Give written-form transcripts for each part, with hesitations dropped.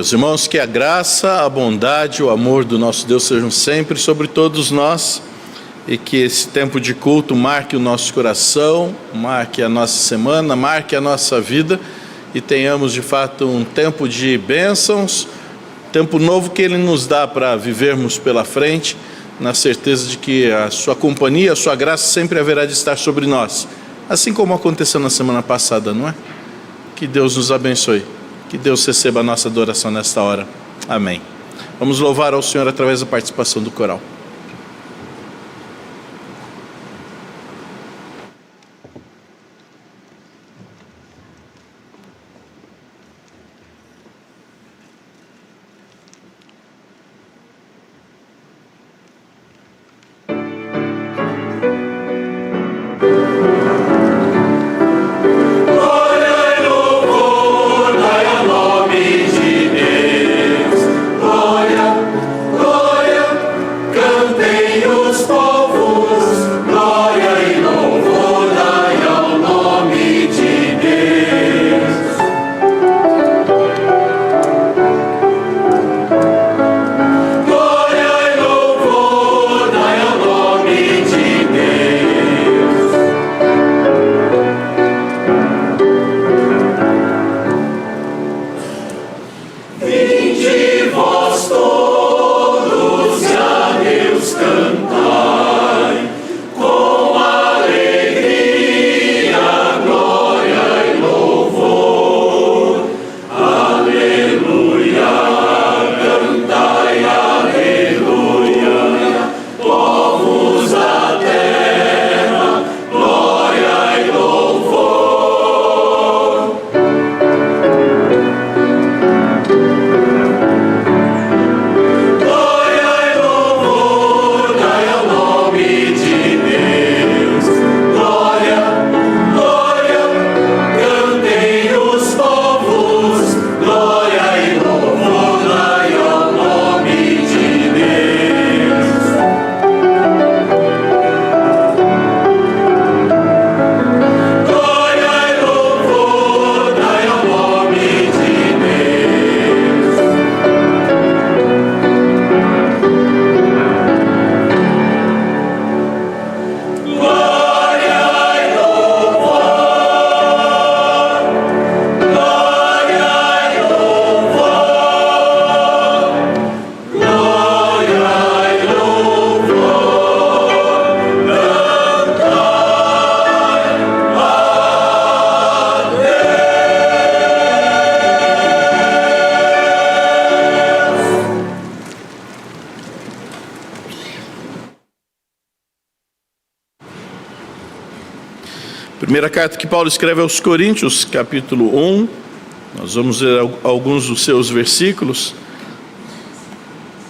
Meus irmãos, que a graça, a bondade, o amor do nosso Deus sejam sempre sobre todos nós e que esse tempo de culto marque o nosso coração, marque a nossa semana, marque a nossa vida e tenhamos de fato um tempo de bênçãos, tempo novo que Ele nos dá para vivermos pela frente, na certeza de que a sua companhia, a sua graça sempre haverá de estar sobre nós, assim como aconteceu na semana passada, não é? Que Deus nos abençoe. Que Deus receba a nossa adoração nesta hora. Amém. Vamos louvar ao Senhor através da participação do coral. Primeira carta que Paulo escreve aos Coríntios, capítulo 1, nós vamos ler alguns dos seus versículos,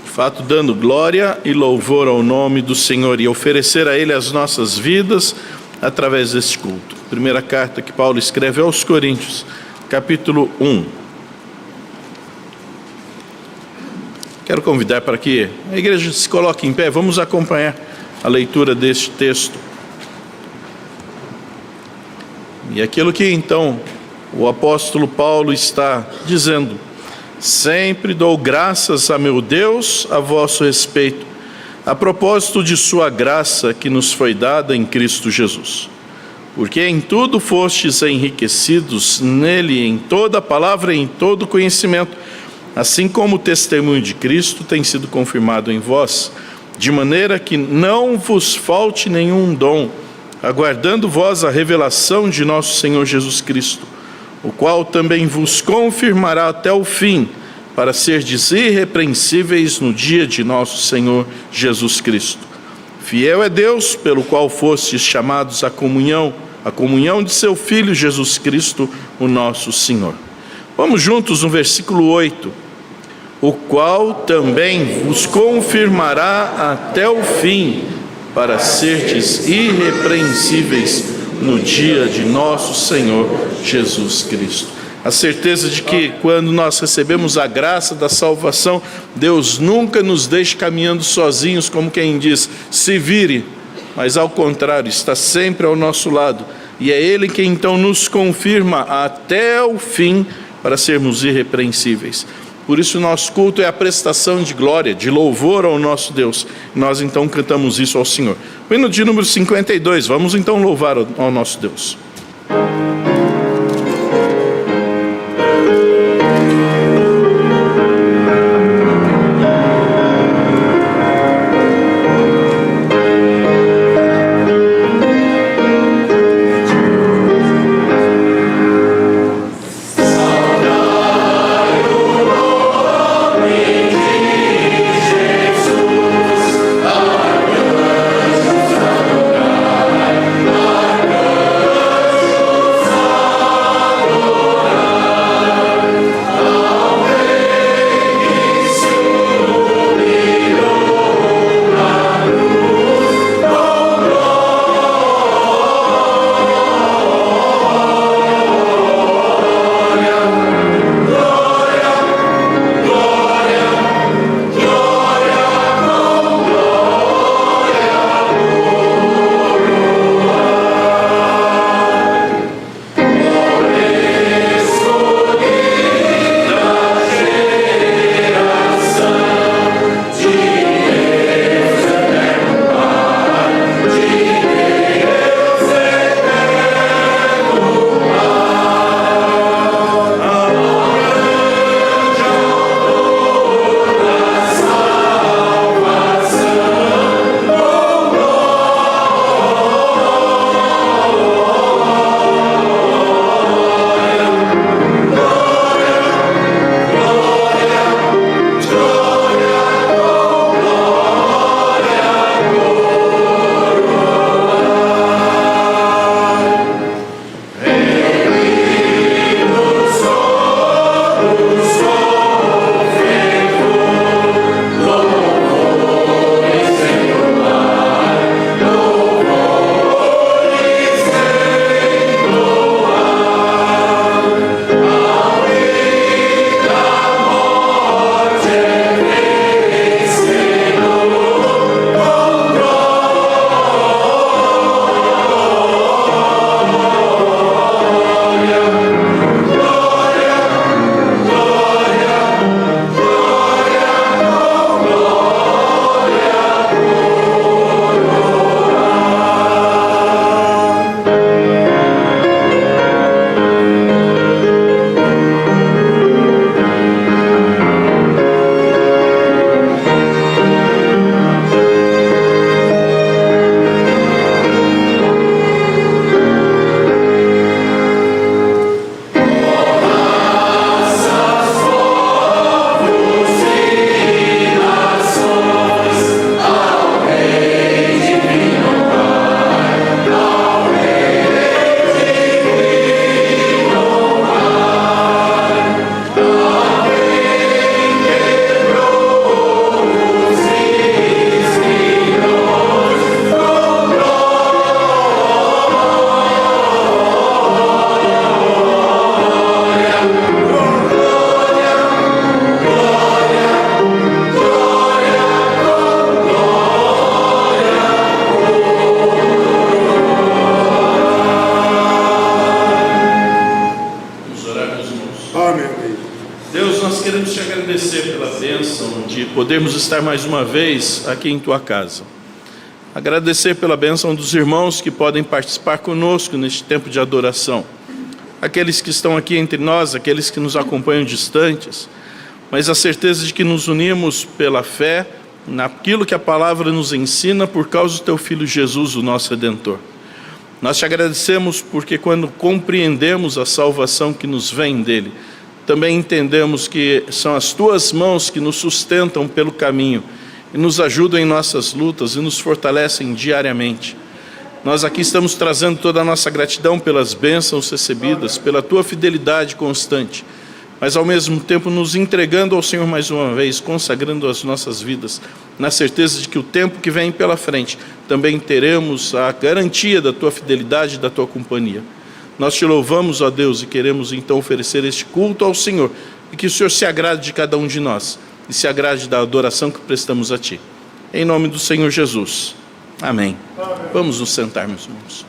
de fato dando glória e louvor ao nome do Senhor e oferecer a Ele as nossas vidas através deste culto. Primeira carta que Paulo escreve aos Coríntios, capítulo 1. Quero convidar para que a igreja se coloque em pé, vamos acompanhar a leitura deste texto. E aquilo que então o apóstolo Paulo está dizendo: sempre dou graças a meu Deus a vosso respeito, a propósito de sua graça que nos foi dada em Cristo Jesus. Porque em tudo fostes enriquecidos nele, em toda palavra e em todo conhecimento, assim como o testemunho de Cristo tem sido confirmado em vós, de maneira que não vos falte nenhum dom, aguardando vós a revelação de nosso Senhor Jesus Cristo, o qual também vos confirmará até o fim, para serdes irrepreensíveis no dia de nosso Senhor Jesus Cristo. Fiel é Deus, pelo qual fostes chamados à comunhão de seu Filho Jesus Cristo, o nosso Senhor. Vamos juntos no versículo 8. O qual também vos confirmará até o fim, para serdes irrepreensíveis no dia de nosso Senhor Jesus Cristo. A certeza de que quando nós recebemos a graça da salvação, Deus nunca nos deixa caminhando sozinhos, como quem diz, se vire, mas ao contrário, está sempre ao nosso lado, e é Ele que então nos confirma até o fim para sermos irrepreensíveis. Por isso o nosso culto é a prestação de glória, de louvor ao nosso Deus. Nós então cantamos isso ao Senhor. O hino de número 52, vamos então louvar ao nosso Deus. Podemos estar mais uma vez aqui em tua casa. Agradecer pela bênção dos irmãos que podem participar conosco neste tempo de adoração. Aqueles que estão aqui entre nós, aqueles que nos acompanham distantes, mas a certeza de que nos unimos pela fé naquilo que a palavra nos ensina por causa do teu Filho Jesus, o nosso Redentor. Nós te agradecemos porque quando compreendemos a salvação que nos vem dele, também entendemos que são as tuas mãos que nos sustentam pelo caminho e nos ajudam em nossas lutas e nos fortalecem diariamente. Nós aqui estamos trazendo toda a nossa gratidão pelas bênçãos recebidas, pela tua fidelidade constante, mas ao mesmo tempo nos entregando ao Senhor mais uma vez, consagrando as nossas vidas, na certeza de que o tempo que vem pela frente também teremos a garantia da tua fidelidade e da tua companhia. Nós te louvamos, ó Deus, e queremos então oferecer este culto ao Senhor, e que o Senhor se agrade de cada um de nós, e se agrade da adoração que prestamos a Ti. Em nome do Senhor Jesus. Amém. Amém. Vamos nos sentar, meus irmãos.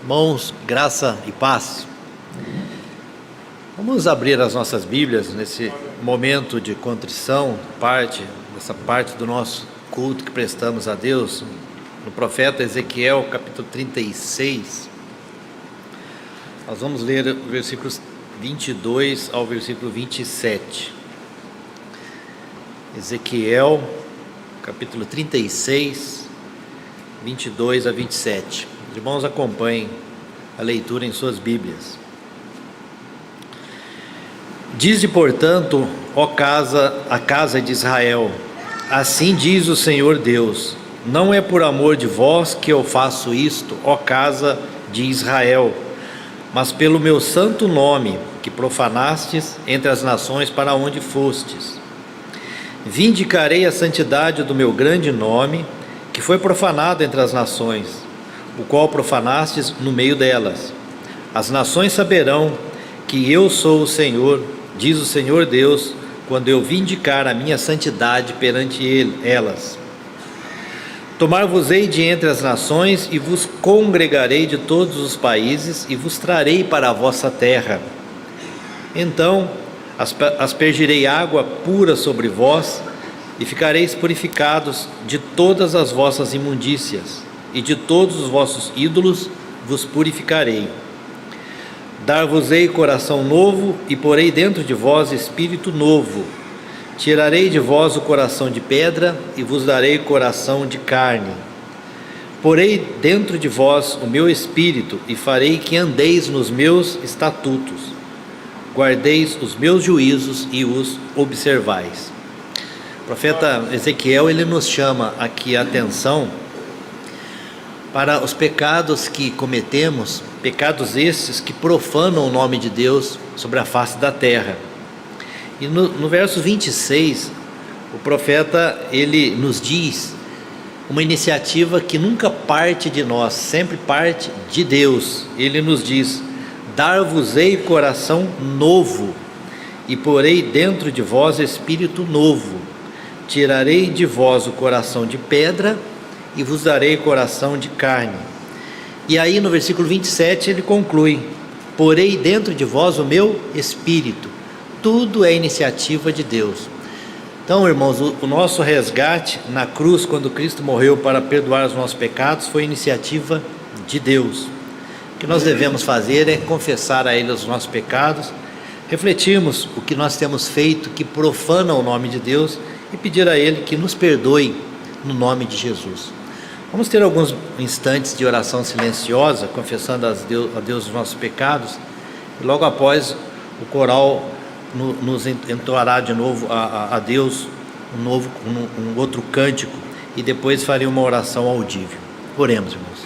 Irmãos, graça e paz. Vamos abrir as nossas Bíblias nesse momento de contrição, essa parte do nosso culto que prestamos a Deus, no profeta Ezequiel, capítulo 36. Nós vamos ler versículos 22 ao versículo 27. Ezequiel, capítulo 36, 22 a 27. Os irmãos, acompanhem a leitura em suas Bíblias. Dize, portanto, ó a casa de Israel, assim diz o Senhor Deus: não é por amor de vós que eu faço isto, ó casa de Israel, mas pelo meu santo nome, que profanastes entre as nações para onde fostes. Vindicarei a santidade do meu grande nome, que foi profanado entre as nações, o qual profanastes no meio delas. As nações saberão que eu sou o Senhor, diz o Senhor Deus, quando eu vindicar a minha santidade perante elas. Tomar-vos-ei de entre as nações e vos congregarei de todos os países e vos trarei para a vossa terra. Então aspergirei água pura sobre vós e ficareis purificados de todas as vossas imundícias, e de todos os vossos ídolos vos purificarei. Dar-vos-ei coração novo e porei dentro de vós espírito novo. Tirarei de vós o coração de pedra e vos darei coração de carne. Porei dentro de vós o meu espírito e farei que andeis nos meus estatutos. Guardeis os meus juízos e os observais. O profeta Ezequiel, ele nos chama aqui a atenção para os pecados que cometemos, pecados estes que profanam o nome de Deus sobre a face da terra. E no verso 26, o profeta, ele nos diz uma iniciativa que nunca parte de nós, sempre parte de Deus. Ele nos diz: dar-vos-ei coração novo, e porei dentro de vós espírito novo. Tirarei de vós o coração de pedra e vos darei coração de carne. E aí no versículo 27 ele conclui: porei dentro de vós o meu espírito. Tudo é iniciativa de Deus. Então, irmãos, o nosso resgate na cruz, quando Cristo morreu para perdoar os nossos pecados, foi iniciativa de Deus. O que nós devemos fazer é confessar a Ele os nossos pecados, refletirmos o que nós temos feito que profana o nome de Deus e pedir a Ele que nos perdoe no nome de Jesus. Vamos ter alguns instantes de oração silenciosa, confessando a Deus os nossos pecados, e logo após o coral nos entoará de novo a Deus um outro cântico, e depois farei uma oração audível. Oremos, irmãos.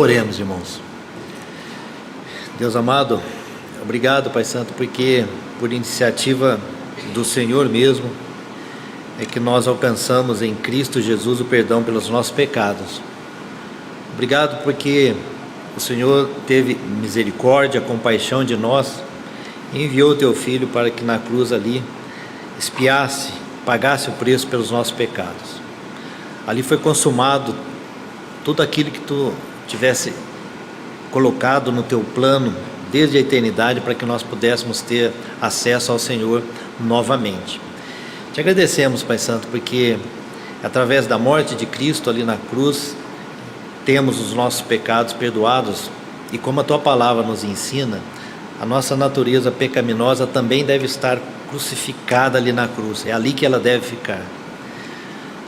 Oremos, irmãos. Deus amado, obrigado, Pai Santo, porque por iniciativa do Senhor mesmo é que nós alcançamos em Cristo Jesus o perdão pelos nossos pecados. Obrigado porque o Senhor teve misericórdia, compaixão de nós e enviou o Teu Filho para que na cruz ali expiasse, pagasse o preço pelos nossos pecados. Ali foi consumado tudo aquilo que Tu tivesse colocado no Teu plano desde a eternidade para que nós pudéssemos ter acesso ao Senhor novamente. Te agradecemos, Pai Santo, porque através da morte de Cristo ali na cruz temos os nossos pecados perdoados e como a Tua palavra nos ensina, a nossa natureza pecaminosa também deve estar crucificada ali na cruz, é ali que ela deve ficar.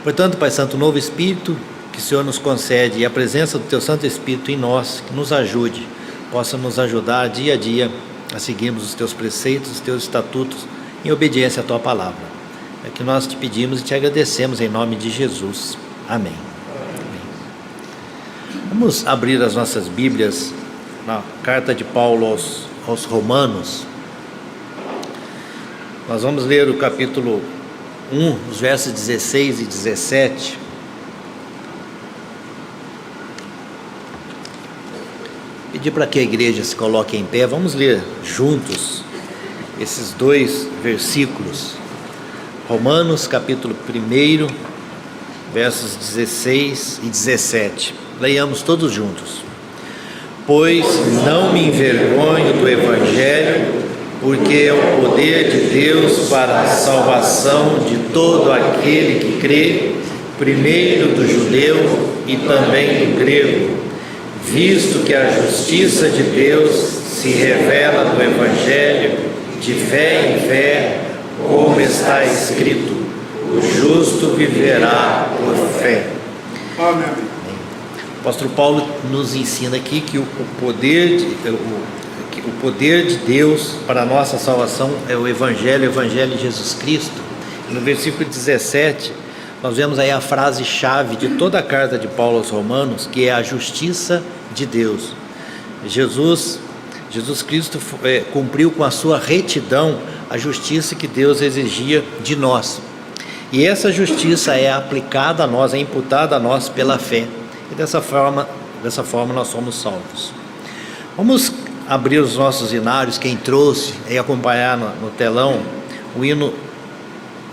Portanto, Pai Santo, o novo Espírito que o Senhor nos concede e a presença do Teu Santo Espírito em nós, que nos ajude, possa nos ajudar dia a dia a seguirmos os Teus preceitos, os Teus estatutos, em obediência à Tua palavra. É que nós te pedimos e te agradecemos em nome de Jesus. Amém. Vamos abrir as nossas Bíblias na carta de Paulo aos Romanos. Nós vamos ler o capítulo 1, os versos 16 e 17. Pedir para que a igreja se coloque em pé. Vamos ler juntos esses dois versículos. Romanos capítulo 1, versos 16 e 17. Leiamos todos juntos. Pois não me envergonho do Evangelho, porque é o poder de Deus para a salvação de todo aquele que crê, primeiro do judeu e também do grego, visto que a justiça de Deus se revela no Evangelho, de fé em fé, como está escrito, o justo viverá por fé. Amém. O apóstolo Paulo nos ensina aqui que o poder de Deus para a nossa salvação é o Evangelho de Jesus Cristo. No versículo 17, nós vemos aí a frase-chave de toda a carta de Paulo aos Romanos, que é a justiça de Deus. Jesus Cristo cumpriu com a sua retidão a justiça que Deus exigia de nós. E essa justiça é aplicada a nós, é imputada a nós pela fé. E dessa forma nós somos salvos. Vamos abrir os nossos hinários, quem trouxe, e acompanhar no telão o hino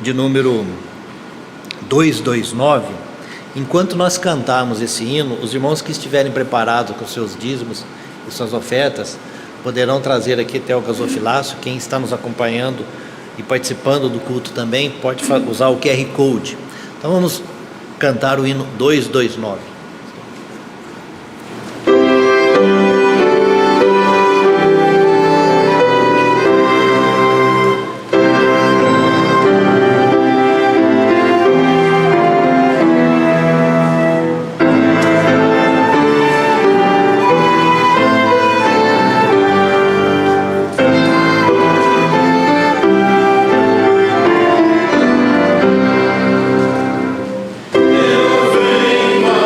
de número 229. Enquanto nós cantarmos esse hino, os irmãos que estiverem preparados com seus dízimos e suas ofertas, poderão trazer aqui até o gasofilácio. Quem está nos acompanhando e participando do culto também, pode usar o QR Code. Então vamos cantar o hino 229. Eu venho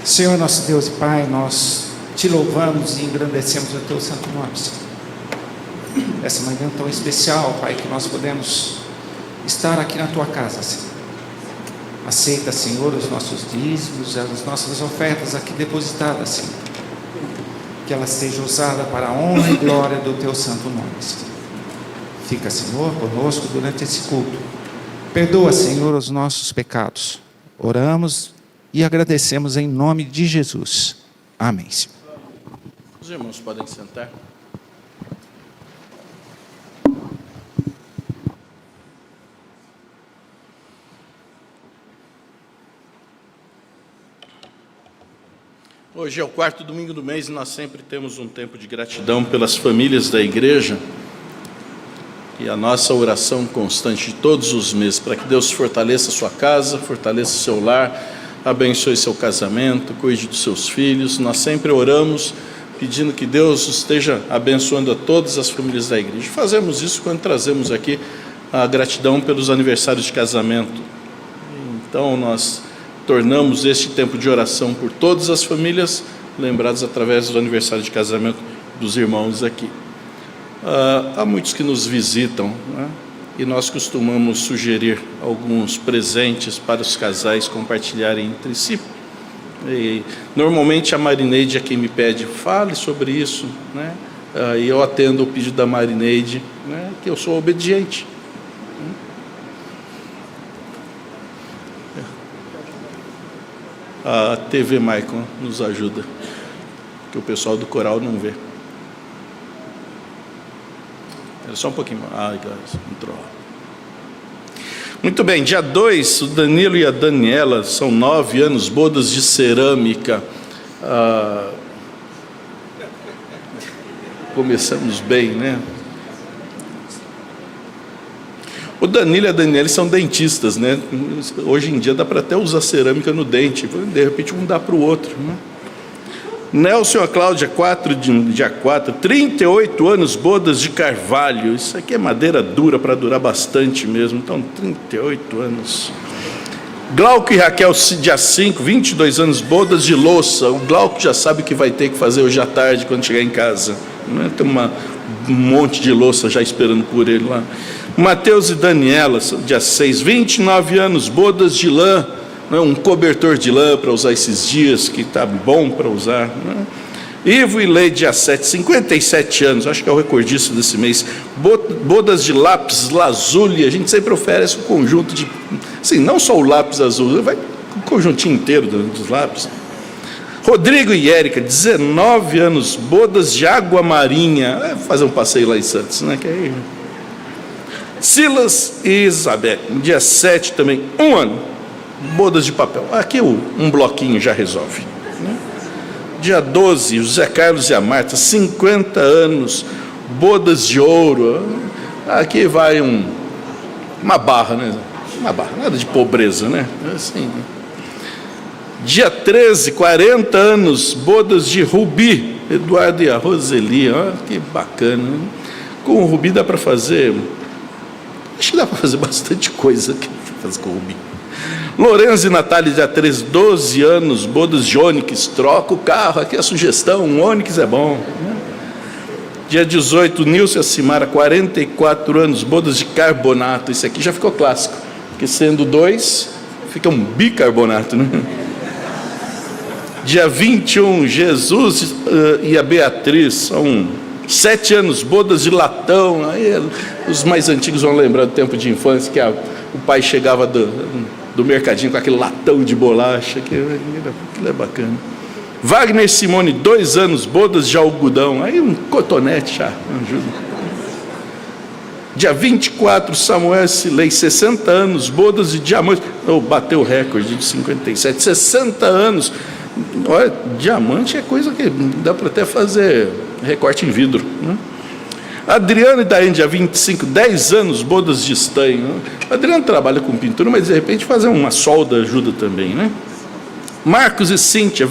Senhor nosso Deus e Pai, nós te louvamos e engrandecemos o teu santo nome, Senhor. Essa manhã tão especial, Pai, que nós podemos estar aqui na tua casa, Senhor. Aceita, Senhor, os nossos dízimos, as nossas ofertas aqui depositadas, Senhor. Que ela seja usada para a honra e glória do teu santo nome, Senhor. Fica, Senhor, conosco durante esse culto. Perdoa, Senhor, os nossos pecados. Oramos e agradecemos em nome de Jesus. Amém, Senhor. Os irmãos podem sentar. Hoje é o 4º domingo do mês e nós sempre temos um tempo de gratidão pelas famílias da igreja. E a nossa oração constante de todos os meses, para que Deus fortaleça a sua casa, fortaleça o seu lar, abençoe seu casamento, cuide dos seus filhos. Nós sempre oramos pedindo que Deus esteja abençoando a todas as famílias da igreja. Fazemos isso quando trazemos aqui a gratidão pelos aniversários de casamento. Então nós tornamos este tempo de oração por todas as famílias, lembradas através do aniversário de casamento dos irmãos aqui. Há muitos que nos visitam, né? E nós costumamos sugerir alguns presentes para os casais compartilharem entre si. E, normalmente a Marineide é quem me pede, fale sobre isso, né? E eu atendo o pedido da Marineide, né? Que eu sou obediente. A TV Maicon nos ajuda, que o pessoal do coral não vê. Era só um pouquinho. Entrou. Muito bem, dia 2, o Danilo e a Daniela, são 9 anos, bodas de cerâmica. Começamos bem, né? O Danilo e a Daniela são dentistas, né? Hoje em dia dá para até usar cerâmica no dente, de repente um dá para o outro, né? Nelson e a Cláudia, dia 4, 38 anos, bodas de carvalho. Isso aqui é madeira dura, para durar bastante mesmo. Então, 38 anos. Glauco e Raquel, dia 5, 22 anos, bodas de louça. O Glauco já sabe o que vai ter que fazer hoje à tarde, quando chegar em casa, né? Tem um monte de louça já esperando por ele lá. Mateus e Daniela, dia 6, 29 anos, bodas de lã. Um cobertor de lã para usar esses dias, que está bom para usar, né? Ivo e Leide, dia 7, 57 anos, acho que é o recordista desse mês. Bodas de lápis lazuli, a gente sempre oferece um conjunto de, assim, não só o lápis azul, vai o conjuntinho inteiro dos lápis. Rodrigo e Érica, 19 anos, bodas de água marinha, fazer um passeio lá em Santos, né? Que aí... Silas e Isabel, dia 7 também, 1 ano. Bodas de papel. Aqui um bloquinho já resolve, né? Dia 12, o José Carlos e a Marta, 50 anos, bodas de ouro. Aqui vai uma barra, né? Uma barra, nada de pobreza, né? Assim, né? Dia 13, 40 anos, bodas de rubi. Eduardo e a Roseli, ó, que bacana, né? Com o rubi dá para fazer, acho que dá para fazer bastante coisa que faz com o rubi. Lourenço e Natália, dia 13, 12 anos, bodas de Onix, troca o carro, aqui é a sugestão, um Onix é bom, né? Dia 18, Nilson e a Simara, 44 anos, bodas de carbonato, isso aqui já ficou clássico, porque sendo 2, fica um bicarbonato, né? Dia 21, Jesus e a Beatriz, são 7 anos, bodas de latão. Aí os mais antigos vão lembrar do tempo de infância, que o pai chegava do mercadinho com aquele latão de bolacha, aquilo é bacana. Wagner e Simone, 2 anos, bodas de algodão, aí um cotonete já ajuda. Dia 24, Samuel e Silei, 60 anos, bodas de diamante, bateu o recorde de 57, 60 anos. Olha, diamante é coisa que dá para até fazer recorte em vidro, né? Adriano e Daiane, dia 25, 10 anos, bodas de estanho. Adriano trabalha com pintura, mas de repente fazer uma solda ajuda também, né? Marcos e Cíntia,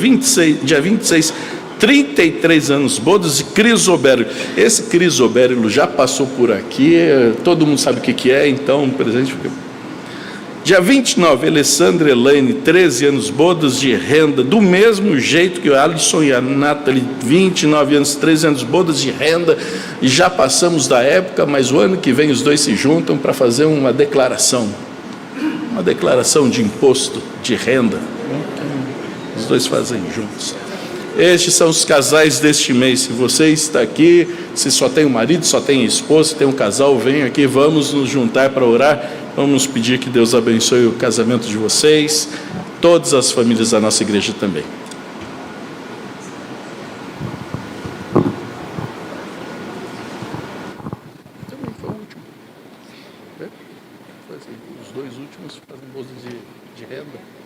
dia 26, 33 anos, bodas de crisobérilo. Esse crisobérilo já passou por aqui, todo mundo sabe o que é, então o presente fica... Dia 29, Alessandra Elaine, 13 anos, bodas de renda, do mesmo jeito que o Alisson e a Nathalie, 29 anos, 13 anos, bodas de renda, e já passamos da época, mas o ano que vem os dois se juntam para fazer uma declaração de imposto de renda. Os dois fazem juntos. Estes são os casais deste mês. Se você está aqui, se só tem um marido, só tem esposa, se tem um casal, vem aqui, vamos nos juntar para orar. Vamos pedir que Deus abençoe o casamento de vocês, todas as famílias da nossa igreja também. Também foi o último. Os dois últimos fazem bolsa de renda.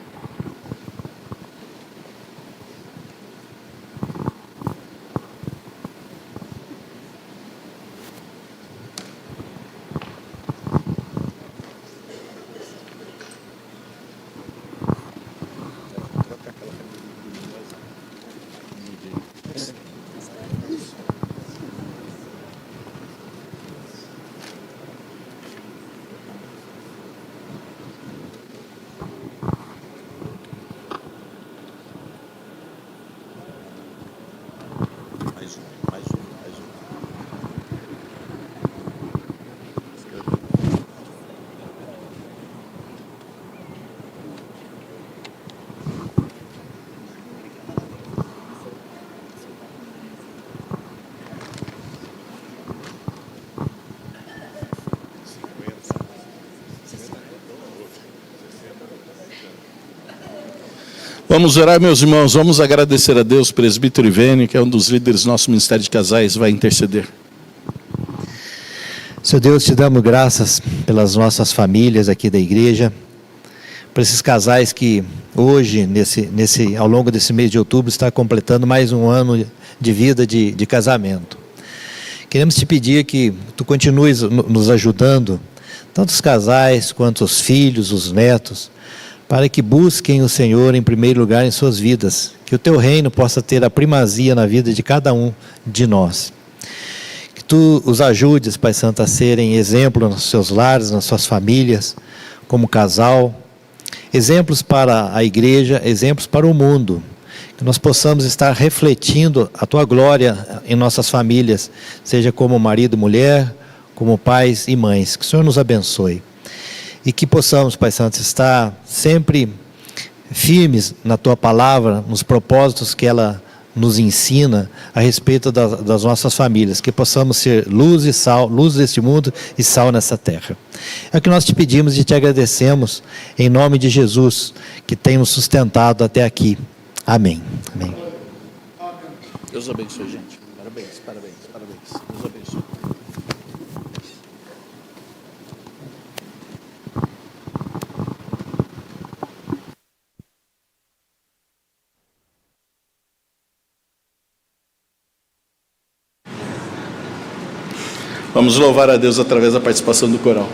Vamos orar, meus irmãos, vamos agradecer a Deus, presbítero Ivênio, que é um dos líderes do nosso Ministério de Casais, vai interceder. Senhor Deus, te damos graças pelas nossas famílias aqui da igreja, por esses casais que hoje, ao longo desse mês de outubro, está completando mais um ano de vida de casamento. Queremos te pedir que tu continues nos ajudando, tanto os casais quanto os filhos, os netos, para que busquem o Senhor em primeiro lugar em suas vidas, que o teu reino possa ter a primazia na vida de cada um de nós. Que tu os ajudes, Pai Santo, a serem exemplo nos seus lares, nas suas famílias, como casal, exemplos para a igreja, exemplos para o mundo, que nós possamos estar refletindo a tua glória em nossas famílias, seja como marido e mulher, como pais e mães. Que o Senhor nos abençoe. E que possamos, Pai Santo, estar sempre firmes na Tua Palavra, nos propósitos que ela nos ensina a respeito das nossas famílias, que possamos ser luz e sal, luz deste mundo e sal nessa terra. É o que nós te pedimos e te agradecemos, em nome de Jesus, que tem nos sustentado até aqui. Amém. Amém. Deus abençoe, gente. Parabéns, parabéns, parabéns. Deus abençoe. Vamos louvar a Deus através da participação do coral.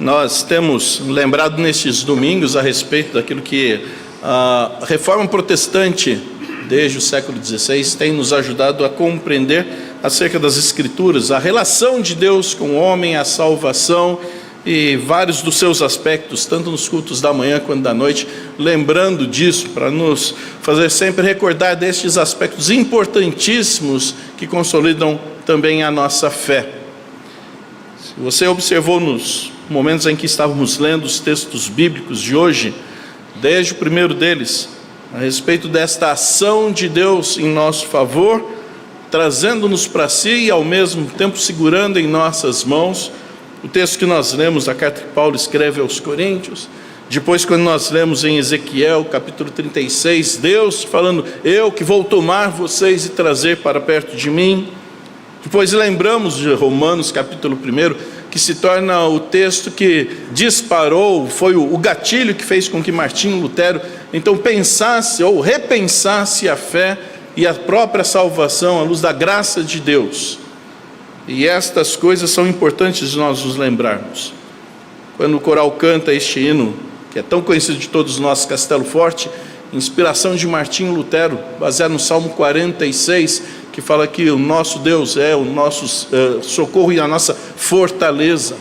Nós temos lembrado nestes domingos a respeito daquilo que a Reforma Protestante, desde o século XVI, tem nos ajudado a compreender acerca das Escrituras, a relação de Deus com o homem, a salvação e vários dos seus aspectos, tanto nos cultos da manhã quanto da noite, lembrando disso, para nos fazer sempre recordar destes aspectos importantíssimos que consolidam também a nossa fé. Se você observou nos momentos em que estávamos lendo os textos bíblicos de hoje, desde o primeiro deles, a respeito desta ação de Deus em nosso favor, trazendo-nos para si e ao mesmo tempo segurando em nossas mãos, o texto que nós lemos, a carta que Paulo escreve aos Coríntios, depois quando nós lemos em Ezequiel, capítulo 36, Deus falando, eu que vou tomar vocês e trazer para perto de mim. Depois lembramos de Romanos, capítulo 1, que se torna o texto que disparou, foi o gatilho que fez com que Martinho Lutero, então, pensasse ou repensasse a fé e a própria salvação à luz da graça de Deus. E estas coisas são importantes de nós nos lembrarmos. Quando o coral canta este hino, que é tão conhecido de todos nós, Castelo Forte, inspiração de Martinho Lutero, baseado no Salmo 46, que fala que o nosso Deus é o nosso socorro e a nossa fortaleza.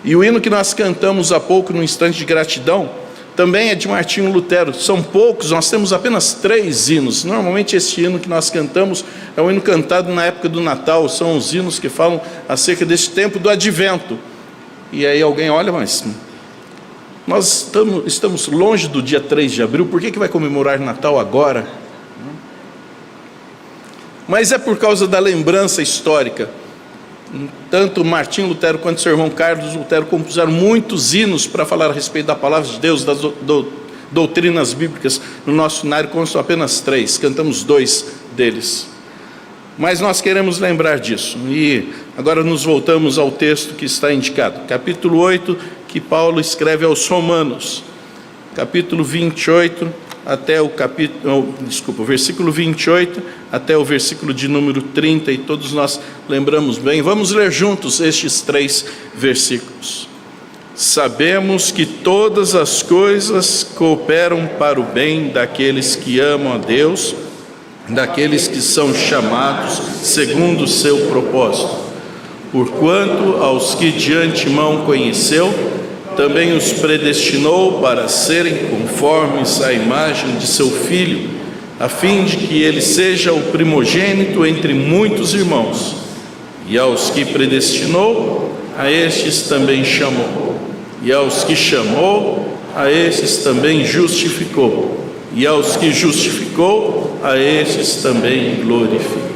E o hino que nós cantamos há pouco, no instante de gratidão, também é de Martinho Lutero. São poucos, nós temos apenas 3 hinos. Normalmente esse hino que nós cantamos é um hino cantado na época do Natal, são os hinos que falam acerca desse tempo do Advento. E aí alguém olha, mas nós estamos longe do dia 3 de abril, por que vai comemorar Natal agora? Mas é por causa da lembrança histórica. Tanto Martinho Lutero quanto seu irmão Carlos Lutero compuseram muitos hinos para falar a respeito da palavra de Deus, das doutrinas bíblicas. No nosso cenário constam apenas 3, cantamos 2 deles. Mas nós queremos lembrar disso. E agora nos voltamos ao texto que está indicado. Capítulo 8, que Paulo escreve aos Romanos. Capítulo 28, versículo 28 até o versículo de número 30, e todos nós lembramos bem. Vamos ler juntos estes 3 versículos. Sabemos que todas as coisas cooperam para o bem daqueles que amam a Deus, daqueles que são chamados segundo o seu propósito. Porquanto aos que de antemão conheceu, também os predestinou para serem conformes à imagem de seu Filho, a fim de que ele seja o primogênito entre muitos irmãos. E aos que predestinou, a estes também chamou. E aos que chamou, a estes também justificou. E aos que justificou, a estes também glorificou.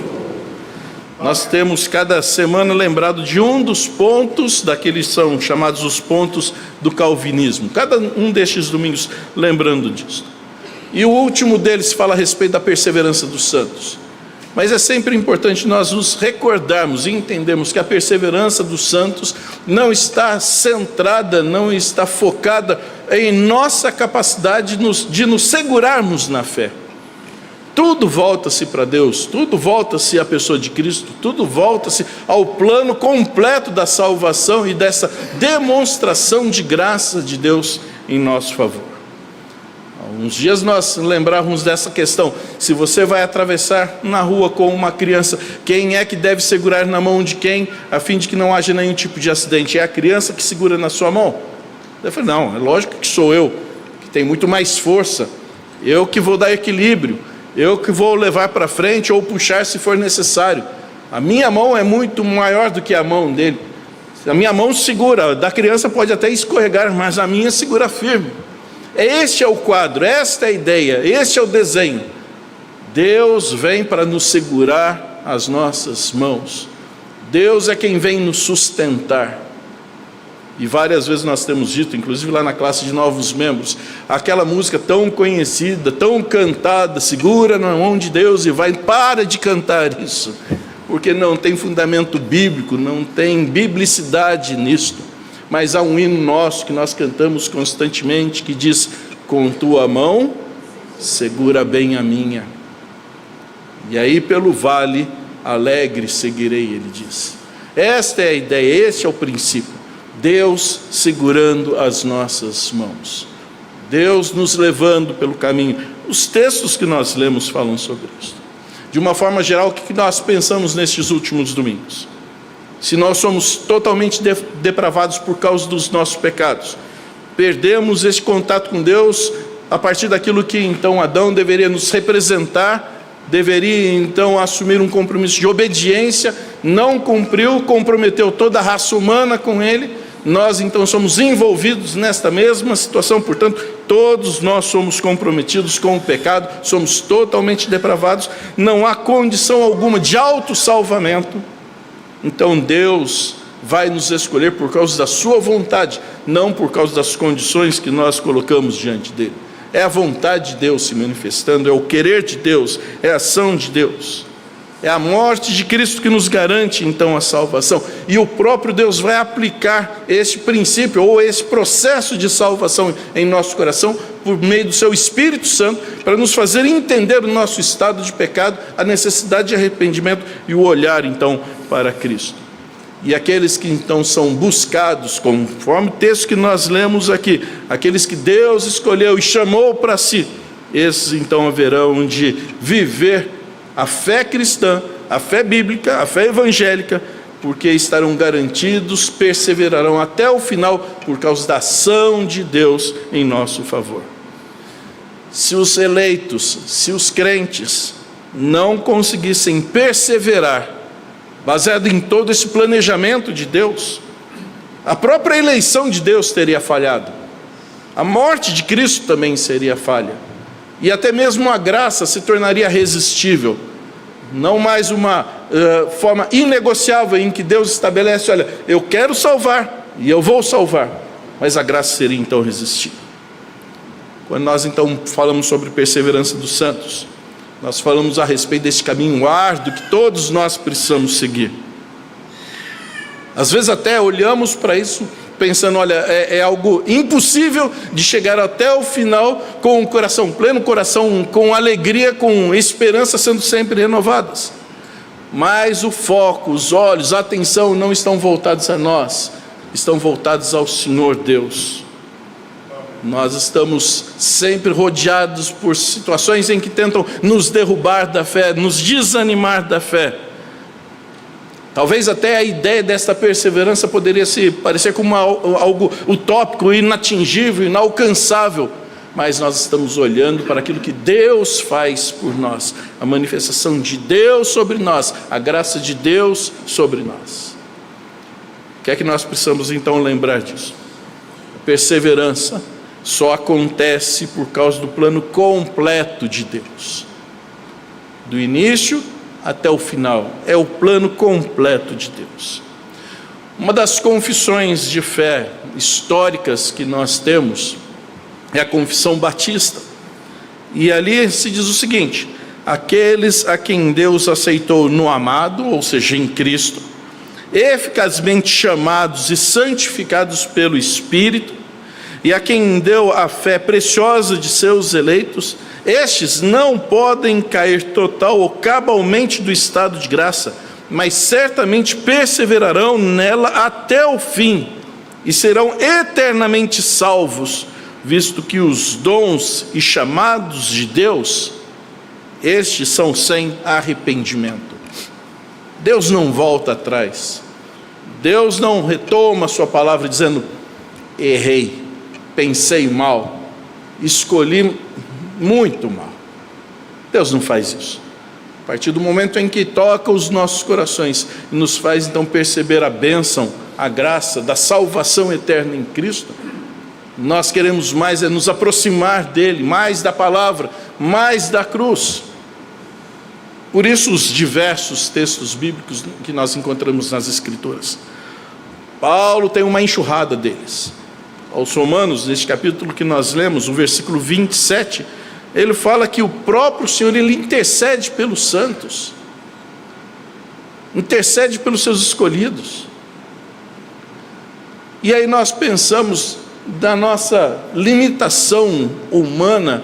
Nós temos cada semana lembrado de um dos pontos, daqueles são chamados os pontos do calvinismo. Cada um destes domingos lembrando disso. E o último deles fala a respeito da perseverança dos santos. Mas é sempre importante nós nos recordarmos e entendermos que a perseverança dos santos não está centrada, não está focada em nossa capacidade de nos segurarmos na fé. Tudo volta-se para Deus, tudo volta-se à pessoa de Cristo, tudo volta-se ao plano completo da salvação e dessa demonstração de graça de Deus em nosso favor. Há uns dias nós lembrávamos dessa questão. Se você vai atravessar na rua com uma criança, quem é que deve segurar na mão de quem, a fim de que não haja nenhum tipo de acidente? É a criança que segura na sua mão? Eu falei, não, é lógico que sou eu, que tem muito mais força, eu que vou dar equilíbrio, eu que vou levar para frente ou puxar se for necessário. A minha mão é muito maior do que a mão dele. A minha mão segura, da criança pode até escorregar, mas a minha segura firme. Este é o quadro, esta é a ideia, este é o desenho. Deus vem para nos segurar as nossas mãos. Deus é quem vem nos sustentar. E várias vezes nós temos dito, inclusive lá na classe de novos membros, aquela música tão conhecida, tão cantada, segura na mão de Deus e vai, para de cantar isso, porque não tem fundamento bíblico, não tem biblicidade nisto. Mas há um hino nosso que nós cantamos constantemente que diz, com tua mão segura bem a minha, e aí pelo vale alegre seguirei, ele diz. Esta é a ideia, este é o princípio. Deus segurando as nossas mãos, Deus nos levando pelo caminho. Os textos que nós lemos falam sobre isso. De uma forma geral, o que nós pensamos nestes últimos domingos? Se nós somos totalmente depravados por causa dos nossos pecados, perdemos esse contato com Deus a partir daquilo que então Adão deveria nos representar, deveria então assumir um compromisso de obediência, não cumpriu, comprometeu toda a raça humana com ele. Nós então somos envolvidos nesta mesma situação, portanto, todos nós somos comprometidos com o pecado, somos totalmente depravados, não há condição alguma de autossalvamento. Então Deus vai nos escolher por causa da sua vontade, não por causa das condições que nós colocamos diante dele. É a vontade de Deus se manifestando, é o querer de Deus, é a ação de Deus. É a morte de Cristo que nos garante então a salvação. E o próprio Deus vai aplicar esse princípio ou esse processo de salvação em nosso coração por meio do seu Espírito Santo, para nos fazer entender o nosso estado de pecado, a necessidade de arrependimento e o olhar então para Cristo. E aqueles que então são buscados, conforme o texto que nós lemos aqui, aqueles que Deus escolheu e chamou para si, esses então haverão de viver a fé cristã, a fé bíblica, a fé evangélica, porque estarão garantidos, perseverarão até o final por causa da ação de Deus em nosso favor. Se os eleitos, se os crentes não conseguissem perseverar, baseado em todo esse planejamento de Deus, a própria eleição de Deus teria falhado, a morte de Cristo também seria falha, e até mesmo a graça se tornaria resistível, não mais uma forma inegociável em que Deus estabelece: olha, eu quero salvar e eu vou salvar, mas a graça seria então resistível. Quando nós então falamos sobre perseverança dos santos, nós falamos a respeito desse caminho árduo que todos nós precisamos seguir. Às vezes até olhamos para isso pensando: olha, é algo impossível de chegar até o final com o coração pleno, coração com alegria, com esperança sendo sempre renovadas. Mas o foco, os olhos, a atenção não estão voltados a nós, estão voltados ao Senhor Deus. Nós estamos sempre rodeados por situações em que tentam nos derrubar da fé, nos desanimar da fé. Talvez até a ideia desta perseverança poderia se parecer como algo utópico, inatingível, inalcançável, mas nós estamos olhando para aquilo que Deus faz por nós, a manifestação de Deus sobre nós, a graça de Deus sobre nós. O que é que nós precisamos então lembrar disso? A perseverança só acontece por causa do plano completo de Deus, do início até o final, é o plano completo de Deus. Uma das confissões de fé históricas que nós temos é a Confissão Batista, e ali se diz o seguinte: aqueles a quem Deus aceitou no amado, ou seja, em Cristo, eficazmente chamados e santificados pelo Espírito, e a quem deu a fé preciosa de seus eleitos, estes não podem cair total ou cabalmente do estado de graça, mas certamente perseverarão nela até o fim, e serão eternamente salvos, visto que os dons e chamados de Deus, estes são sem arrependimento. Deus não volta atrás, Deus não retoma a sua palavra dizendo: errei, pensei mal, escolhi muito mal. Deus não faz isso. A partir do momento em que toca os nossos corações e nos faz então perceber a bênção, a graça da salvação eterna em Cristo, nós queremos mais nos aproximar dele, mais da palavra, mais da cruz. Por isso os diversos textos bíblicos que nós encontramos nas Escrituras, Paulo tem uma enxurrada deles. Aos Romanos, neste capítulo que nós lemos, o versículo 27, ele fala que o próprio Senhor, ele intercede pelos santos, intercede pelos seus escolhidos. E aí nós pensamos da nossa limitação humana,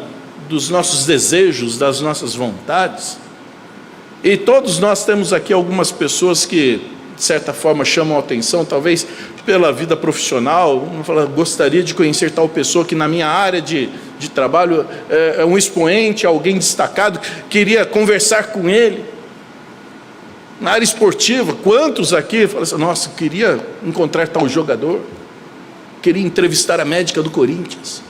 dos nossos desejos, das nossas vontades, e todos nós temos aqui algumas pessoas que de certa forma chamam a atenção, talvez pela vida profissional. Gostaria de conhecer tal pessoa que na minha área de trabalho é um expoente, alguém destacado, queria conversar com ele. Na área esportiva, quantos aqui falam assim, nossa, queria encontrar tal jogador, queria entrevistar a médica do Corinthians.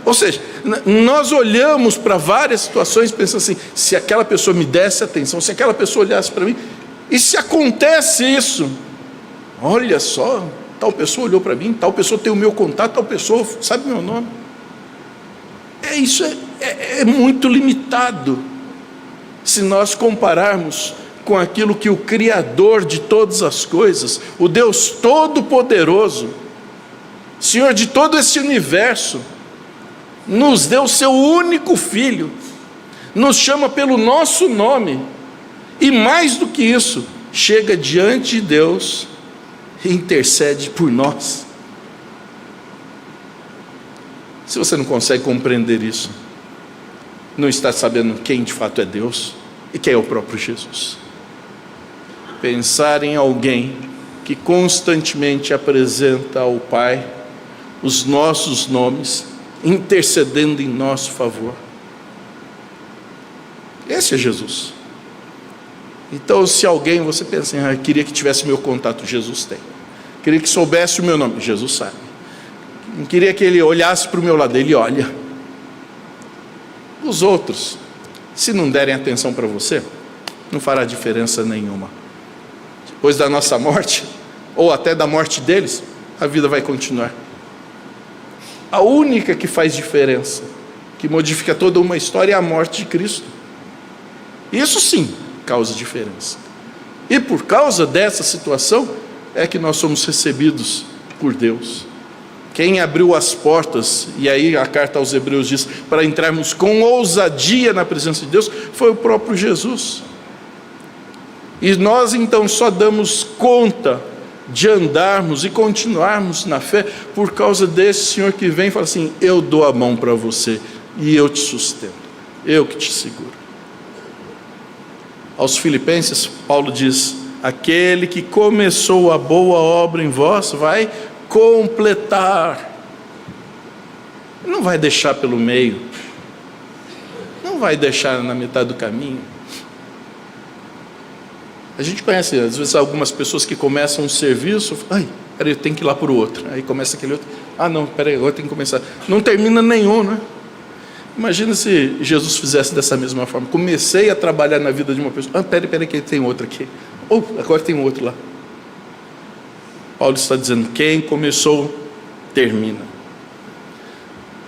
Ou seja, nós olhamos para várias situações pensando assim, se aquela pessoa me desse atenção, se aquela pessoa olhasse para mim, e se acontece isso, olha só, tal pessoa olhou para mim, tal pessoa tem o meu contato, tal pessoa sabe meu nome. Isso é muito limitado, se nós compararmos com aquilo que o Criador de todas as coisas, o Deus Todo-Poderoso, Senhor de todo esse universo, nos deu o seu único Filho, nos chama pelo nosso nome, e mais do que isso, chega diante de Deus e intercede por nós. Se você não consegue compreender isso, não está sabendo quem de fato é Deus e quem é o próprio Jesus. Pensar em alguém que constantemente apresenta ao Pai os nossos nomes, intercedendo em nosso favor. Esse é Jesus. Então, se alguém, você pensa assim, queria que tivesse meu contato, Jesus tem. Queria que soubesse o meu nome, Jesus sabe. Não queria que ele olhasse para o meu lado, ele olha. Os outros, se não derem atenção para você, não fará diferença nenhuma. Depois da nossa morte, ou até da morte deles, a vida vai continuar. A única que faz diferença, que modifica toda uma história, é a morte de Cristo. Isso sim causa diferença. E por causa dessa situação, é que nós somos recebidos por Deus. Quem abriu as portas, e aí a carta aos Hebreus diz, para entrarmos com ousadia na presença de Deus, foi o próprio Jesus. E nós então só damos conta de andarmos e continuarmos na fé por causa desse Senhor que vem e fala assim, eu dou a mão para você e eu te sustento, eu que te seguro. Aos Filipenses, Paulo diz, aquele que começou a boa obra em vós vai completar. Não vai deixar pelo meio, não vai deixar na metade do caminho. A gente conhece, às vezes, algumas pessoas que começam um serviço, peraí, eu tenho que ir lá para o outro. Aí começa aquele outro, não, peraí, agora tem que começar. Não termina nenhum, né? Imagina se Jesus fizesse dessa mesma forma. Comecei a trabalhar na vida de uma pessoa, peraí, que tem outro aqui. Agora tem outro lá. Paulo está dizendo, quem começou, termina.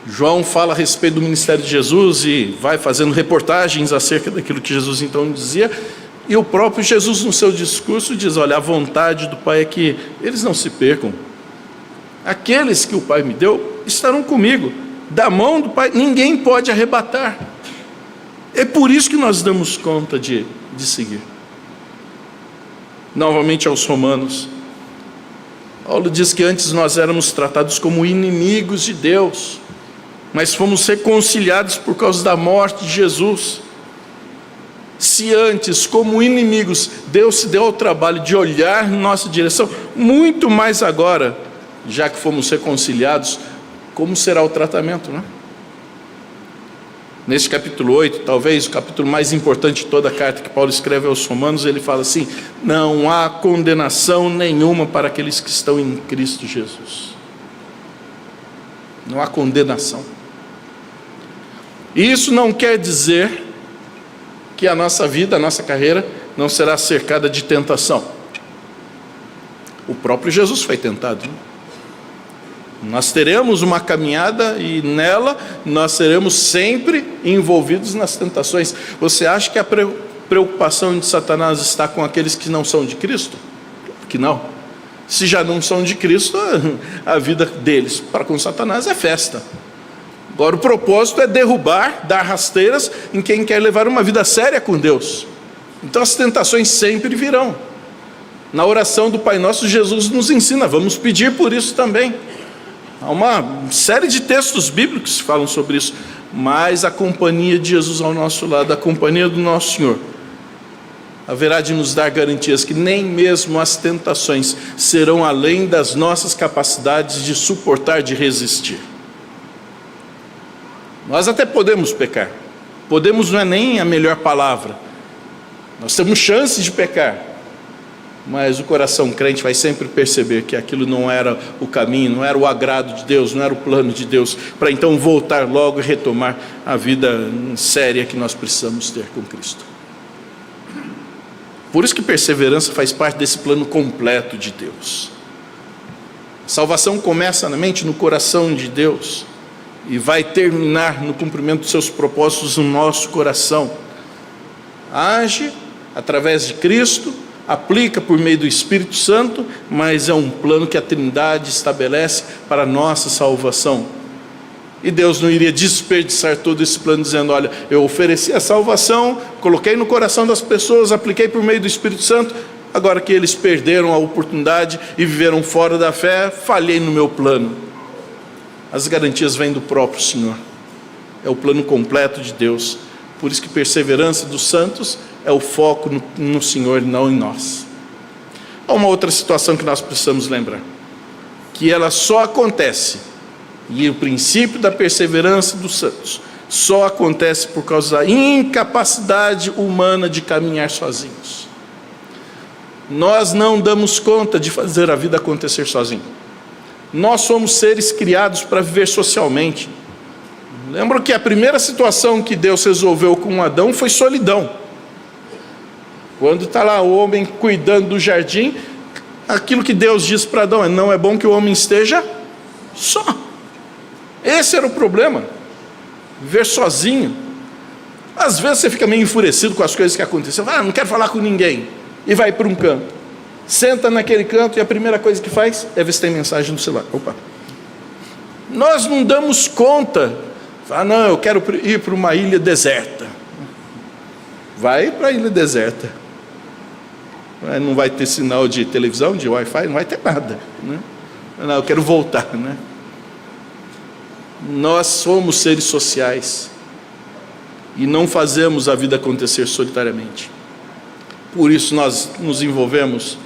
João fala a respeito do ministério de Jesus e vai fazendo reportagens acerca daquilo que Jesus então dizia. E o próprio Jesus no seu discurso diz, olha, a vontade do Pai é que eles não se percam. Aqueles que o Pai me deu estarão comigo. Da mão do Pai ninguém pode arrebatar. É por isso que nós damos conta de seguir. Novamente aos Romanos, Paulo diz que antes nós éramos tratados como inimigos de Deus, mas fomos reconciliados por causa da morte de Jesus. Se antes, como inimigos, Deus se deu ao trabalho de olhar em nossa direção, muito mais agora, já que fomos reconciliados, como será o tratamento, né? Nesse capítulo 8, talvez o capítulo mais importante de toda a carta que Paulo escreve aos Romanos, ele fala assim, não há condenação nenhuma para aqueles que estão em Cristo Jesus. Não há condenação. E isso não quer dizer que a nossa vida, a nossa carreira, não será cercada de tentação. O próprio Jesus foi tentado, né? Nós teremos uma caminhada e nela nós seremos sempre envolvidos nas tentações. Você acha que a preocupação de Satanás está com aqueles que não são de Cristo? Que não. Se já não são de Cristo, a vida deles para com Satanás é festa. Agora o propósito é derrubar, dar rasteiras em quem quer levar uma vida séria com Deus. Então as tentações sempre virão. Na oração do Pai Nosso, Jesus nos ensina, vamos pedir por isso também. Há uma série de textos bíblicos que falam sobre isso, mas a companhia de Jesus ao nosso lado, a companhia do nosso Senhor, haverá de nos dar garantias que nem mesmo as tentações serão além das nossas capacidades de suportar, de resistir. Nós até podemos pecar. Podemos não é nem a melhor palavra. Nós temos chances de pecar. Mas o coração crente vai sempre perceber que aquilo não era o caminho, não era o agrado de Deus, não era o plano de Deus, para então voltar logo e retomar a vida séria que nós precisamos ter com Cristo. Por isso que perseverança faz parte desse plano completo de Deus. Salvação começa na mente, no coração de Deus, e vai terminar no cumprimento dos seus propósitos no nosso coração. Age através de Cristo, aplica por meio do Espírito Santo, mas é um plano que a Trindade estabelece para a nossa salvação. E Deus não iria desperdiçar todo esse plano dizendo, olha, eu ofereci a salvação, coloquei no coração das pessoas, apliquei por meio do Espírito Santo, agora que eles perderam a oportunidade e viveram fora da fé, falhei no meu plano. As garantias vêm do próprio Senhor. É o plano completo de Deus. Por isso que perseverança dos santos é o foco no Senhor, não em nós. Há uma outra situação que nós precisamos lembrar, que ela só acontece, e o princípio da perseverança dos santos só acontece por causa da incapacidade humana de caminhar sozinhos. Nós não damos conta de fazer a vida acontecer sozinho. Nós somos seres criados para viver socialmente. Lembro que a primeira situação que Deus resolveu com Adão foi solidão. Quando está lá o homem cuidando do jardim, aquilo que Deus diz para Adão é, não é bom que o homem esteja só. Esse era o problema, viver sozinho. Às vezes você fica meio enfurecido com as coisas que aconteceram, não quero falar com ninguém, e vai para um canto, senta naquele canto e a primeira coisa que faz é ver se tem mensagem no celular. Opa. Nós não damos conta, não, eu quero ir para uma ilha deserta. Vai para a ilha deserta. Não vai ter sinal de televisão, de Wi-Fi, não vai ter nada, né? Não, eu quero voltar, né? Nós somos seres sociais e não fazemos a vida acontecer solitariamente. Por isso nós nos envolvemos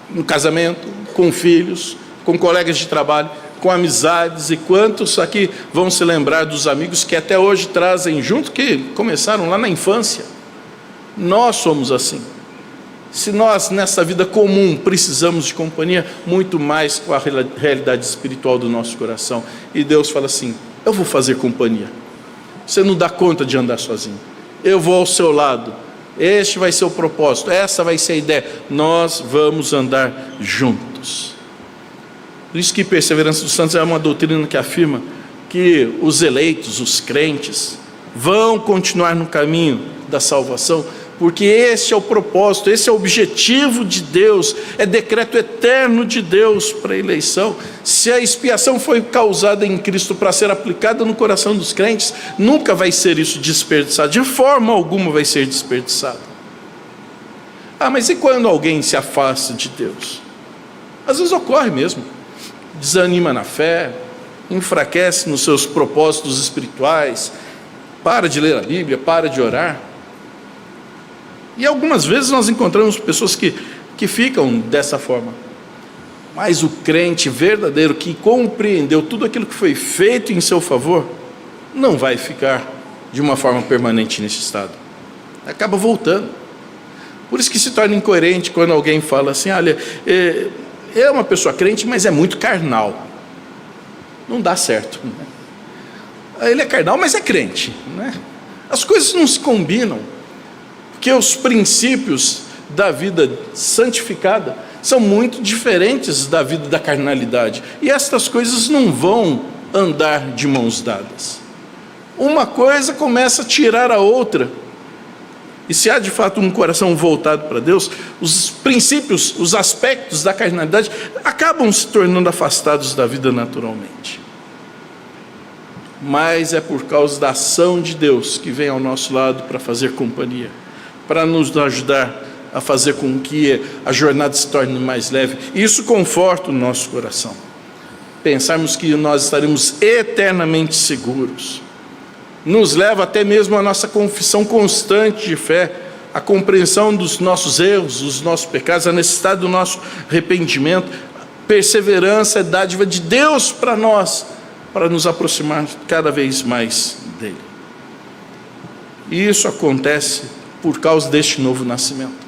no casamento, com filhos, com colegas de trabalho, com amizades, e quantos aqui vão se lembrar dos amigos que até hoje trazem junto, que começaram lá na infância. Nós somos assim. Se nós nessa vida comum precisamos de companhia, muito mais com a realidade espiritual do nosso coração. E Deus fala assim, eu vou fazer companhia. Você não dá conta de andar sozinho. Eu vou ao seu lado. Este vai ser o propósito, essa vai ser a ideia. Nós vamos andar juntos. Por isso que perseverança dos santos é uma doutrina que afirma que os eleitos, os crentes, vão continuar no caminho da salvação, porque esse é o propósito, esse é o objetivo de Deus, é decreto eterno de Deus para a eleição. Se a expiação foi causada em Cristo para ser aplicada no coração dos crentes, nunca vai ser isso desperdiçado, de forma alguma vai ser desperdiçado. Mas e quando alguém se afasta de Deus? Às vezes ocorre mesmo, desanima na fé, enfraquece nos seus propósitos espirituais, para de ler a Bíblia, para de orar. E algumas vezes nós encontramos pessoas que ficam dessa forma. Mas o crente verdadeiro que compreendeu tudo aquilo que foi feito em seu favor, não vai ficar de uma forma permanente nesse estado. Acaba voltando. Por isso que se torna incoerente quando alguém fala assim, olha, é uma pessoa crente, mas é muito carnal. Não dá certo. Ele é carnal, mas é crente, né? As coisas não se combinam. Porque os princípios da vida santificada são muito diferentes da vida da carnalidade. E estas coisas não vão andar de mãos dadas. Uma coisa começa a tirar a outra. E se há de fato um coração voltado para Deus, os princípios, os aspectos da carnalidade acabam se tornando afastados da vida naturalmente. Mas é por causa da ação de Deus que vem ao nosso lado para fazer companhia, para nos ajudar a fazer com que a jornada se torne mais leve. E isso conforta o nosso coração. Pensarmos que nós estaremos eternamente seguros. Nos leva até mesmo à nossa confissão constante de fé. a compreensão dos nossos erros, dos nossos pecados, a necessidade do nosso arrependimento. Perseverança é dádiva de Deus para nós, para nos aproximar cada vez mais dele. E isso acontece por causa deste novo nascimento.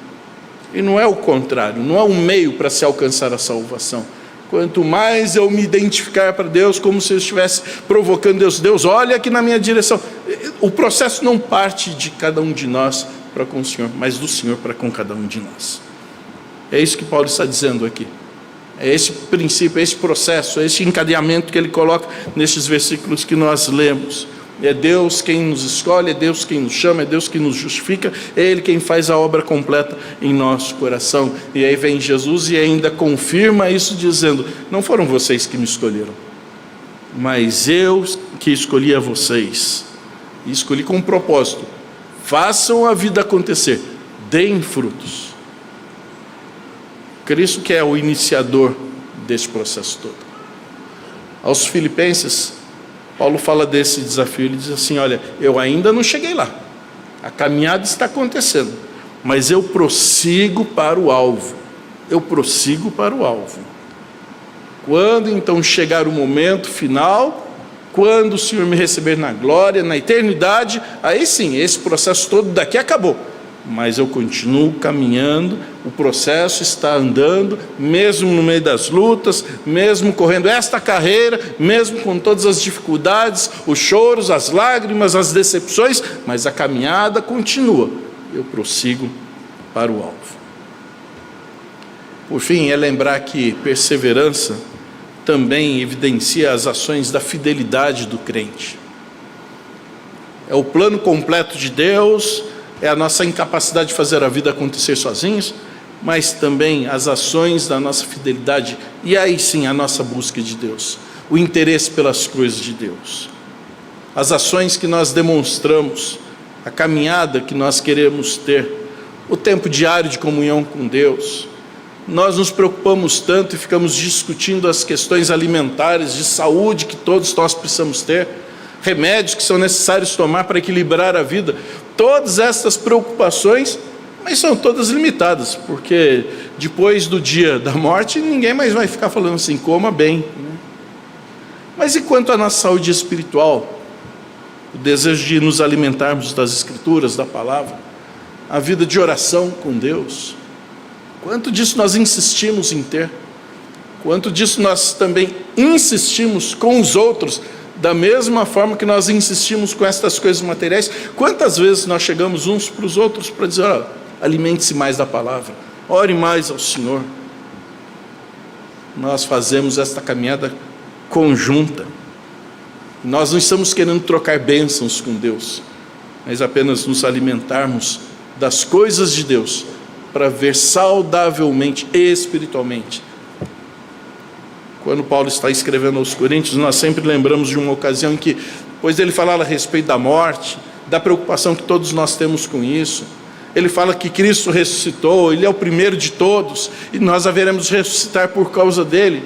E não é o contrário, não é um meio para se alcançar a salvação. Quanto mais eu me identificar para Deus, como se eu estivesse provocando Deus, olha aqui na minha direção. O processo não parte de cada um de nós para com o Senhor, mas do Senhor para com cada um de nós. É isso que Paulo está dizendo aqui. É esse princípio, é esse processo, é esse encadeamento que ele coloca nestes versículos que nós lemos. É Deus quem nos escolhe, é Deus quem nos chama, é Deus quem nos justifica, é Ele quem faz a obra completa em nosso coração. E aí vem Jesus e ainda confirma isso dizendo: não foram vocês que me escolheram, mas eu que escolhi a vocês, e escolhi com um propósito: façam a vida acontecer, deem frutos. Cristo que é o iniciador desse processo todo. Aos Filipenses, Paulo fala desse desafio, ele diz assim: olha, eu ainda não cheguei lá, a caminhada está acontecendo, mas eu prossigo para o alvo, Quando então chegar o momento final, quando o Senhor me receber na glória, na eternidade, aí sim, esse processo todo daqui acabou, mas eu continuo caminhando, o processo está andando, mesmo no meio das lutas, mesmo correndo esta carreira, mesmo com todas as dificuldades, os choros, as lágrimas, as decepções, mas a caminhada continua, eu prossigo para o alvo. Por fim, é lembrar que perseverança também evidencia as ações da fidelidade do crente. É o plano completo de Deus, é a nossa incapacidade de fazer a vida acontecer sozinhos, mas também as ações da nossa fidelidade, e aí sim a nossa busca de Deus, o interesse pelas coisas de Deus, as ações que nós demonstramos, a caminhada que nós queremos ter, o tempo diário de comunhão com Deus. Nós nos preocupamos tanto e ficamos discutindo as questões alimentares, de saúde que todos nós precisamos ter, remédios que são necessários tomar para equilibrar a vida. Todas essas preocupações, mas são todas limitadas, porque depois do dia da morte, ninguém mais vai ficar falando assim: coma bem. Mas e quanto à nossa saúde espiritual? O desejo de nos alimentarmos das Escrituras, da Palavra, a vida de oração com Deus. Quanto disso nós insistimos em ter? Quanto disso nós também insistimos com os outros, da mesma forma que nós insistimos com estas coisas materiais? Quantas vezes nós chegamos uns para os outros para dizer: alimente-se mais da palavra, ore mais ao Senhor. Nós fazemos esta caminhada conjunta. Nós não estamos querendo trocar bênçãos com Deus, mas apenas nos alimentarmos das coisas de Deus, para ver saudavelmente e espiritualmente. Quando Paulo está escrevendo aos Coríntios, nós sempre lembramos de uma ocasião em que, depois ele falar a respeito da morte, da preocupação que todos nós temos com isso, ele fala que Cristo ressuscitou, Ele é o primeiro de todos, e nós haveremos de ressuscitar por causa dele.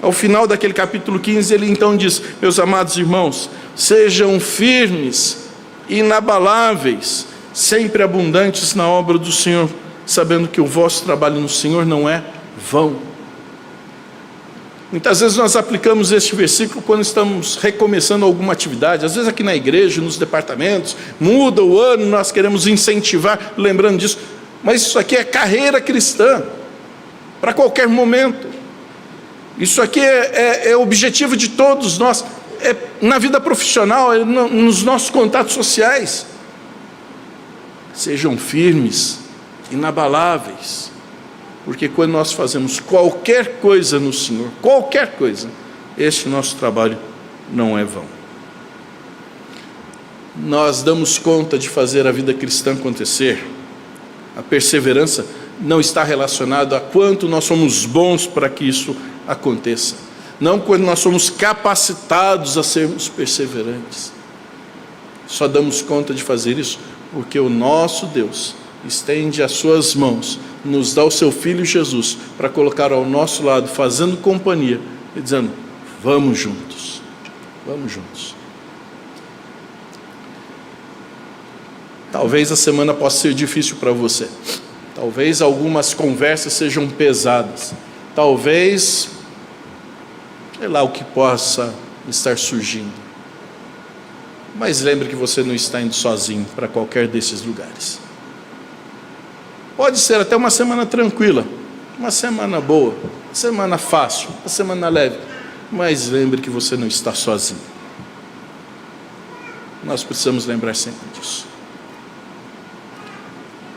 Ao final daquele capítulo 15, ele então diz: meus amados irmãos, sejam firmes, inabaláveis, sempre abundantes na obra do Senhor, sabendo que o vosso trabalho no Senhor não é vão. Muitas vezes nós aplicamos este versículo quando estamos recomeçando alguma atividade, às vezes aqui na igreja, nos departamentos, muda o ano, nós queremos incentivar, lembrando disso, mas isso aqui é carreira cristã, para qualquer momento. Isso aqui é objetivo de todos nós, é na vida profissional, é nos nossos contatos sociais. Sejam firmes, inabaláveis, porque quando nós fazemos qualquer coisa no Senhor, qualquer coisa, este nosso trabalho não é vão. Nós damos conta de fazer a vida cristã acontecer. A perseverança não está relacionada a quanto nós somos bons para que isso aconteça, não quando nós somos capacitados a sermos perseverantes. Só damos conta de fazer isso porque o nosso Deus estende as suas mãos, nos dá o seu Filho Jesus para colocar ao nosso lado, fazendo companhia e dizendo: vamos juntos, vamos juntos. Talvez a semana possa ser difícil para você. Talvez algumas conversas sejam pesadas. Talvez, sei lá o que possa estar surgindo. Mas lembre que você não está indo sozinho para qualquer desses lugares. Pode ser até uma semana tranquila, uma semana boa, uma semana fácil, uma semana leve. Mas lembre que você não está sozinho. Nós precisamos lembrar sempre disso.